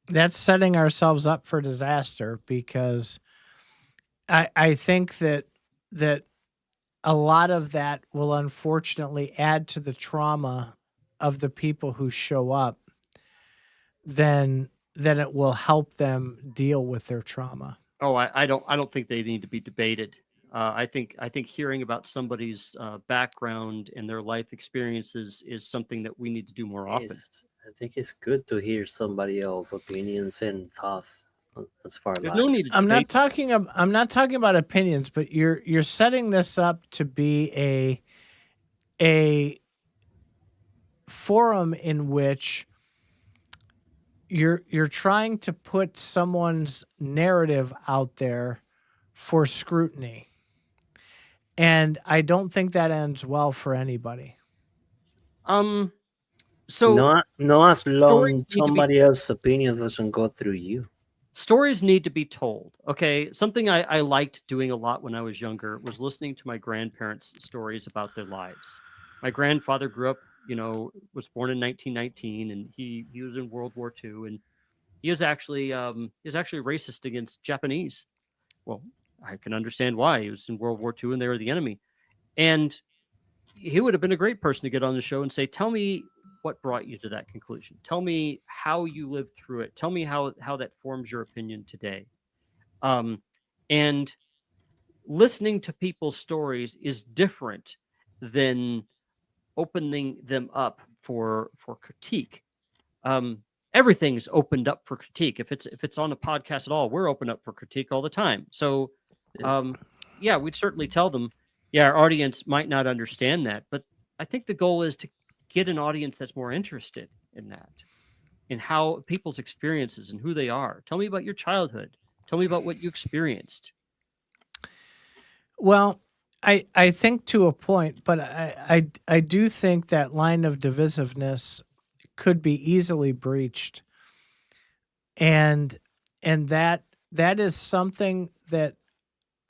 That's setting ourselves up for disaster, because I think that a lot of that will unfortunately add to the trauma of the people who show up, then it will help them deal with their trauma. Oh, I don't think they need to be debated. I think hearing about somebody's background and their life experiences is something that we need to do more often. I think it's good to hear somebody else's opinions and thoughts as far as There's no need to I'm debate. not talking about opinions, but you're setting this up to be a forum in which you're trying to put someone's narrative out there for scrutiny. And I don't think that ends well for anybody. So not as long stories need to be- somebody else's opinion doesn't go through you. stories need to be told. Okay. Something I liked doing a lot when I was younger was listening to my grandparents' stories about their lives. My grandfather grew up, was born in 1919, and he was in World War II, and he was actually racist against Japanese. Well, I can understand why. He was in World War II and they were the enemy. And he would have been a great person to get on the show and say, tell me what brought you to that conclusion. Tell me how you lived through it. Tell me how that forms your opinion today. And listening to people's stories is different than opening them up for critique. Everything's opened up for critique. If it's on a podcast at all, we're open up for critique all the time. So we'd certainly tell them, our audience might not understand that, but I think the goal is to get an audience that's more interested in that, in how people's experiences and who they are. Tell me about your childhood. Tell me about what you experienced. Well, I think to a point, but I do think that line of divisiveness could be easily breached. And that is something that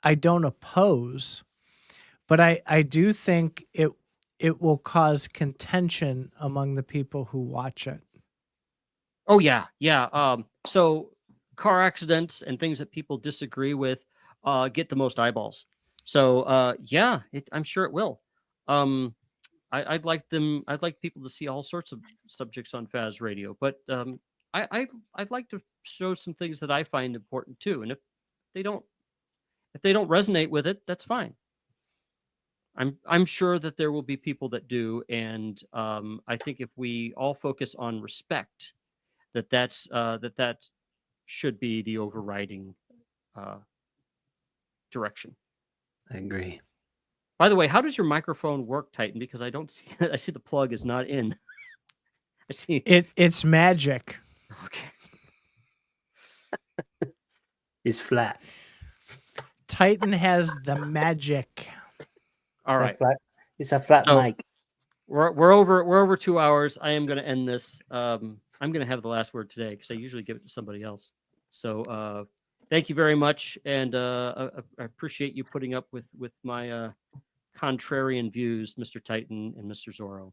I don't oppose, but I do think it will cause contention among the people who watch it. Oh yeah. So car accidents and things that people disagree with get the most eyeballs. So I'm sure it will. I'd like people to see all sorts of subjects on FazRadio, but I'd like to show some things that I find important too. And if they don't resonate with it, that's fine. I'm sure that there will be people that do, and I think if we all focus on respect, that should be the overriding direction. I agree. By the way, how does your microphone work, Titan? Because I don't see I see the plug is not in. I see it's magic. Okay. It's flat. Titan has the magic. All right. It's a flat mic. We're over 2 hours. I am going to end this. I'm going to have the last word today because I usually give it to somebody else. So thank you very much, and I appreciate you putting up with my contrarian views, Mr. Titan and Mr. Zorro.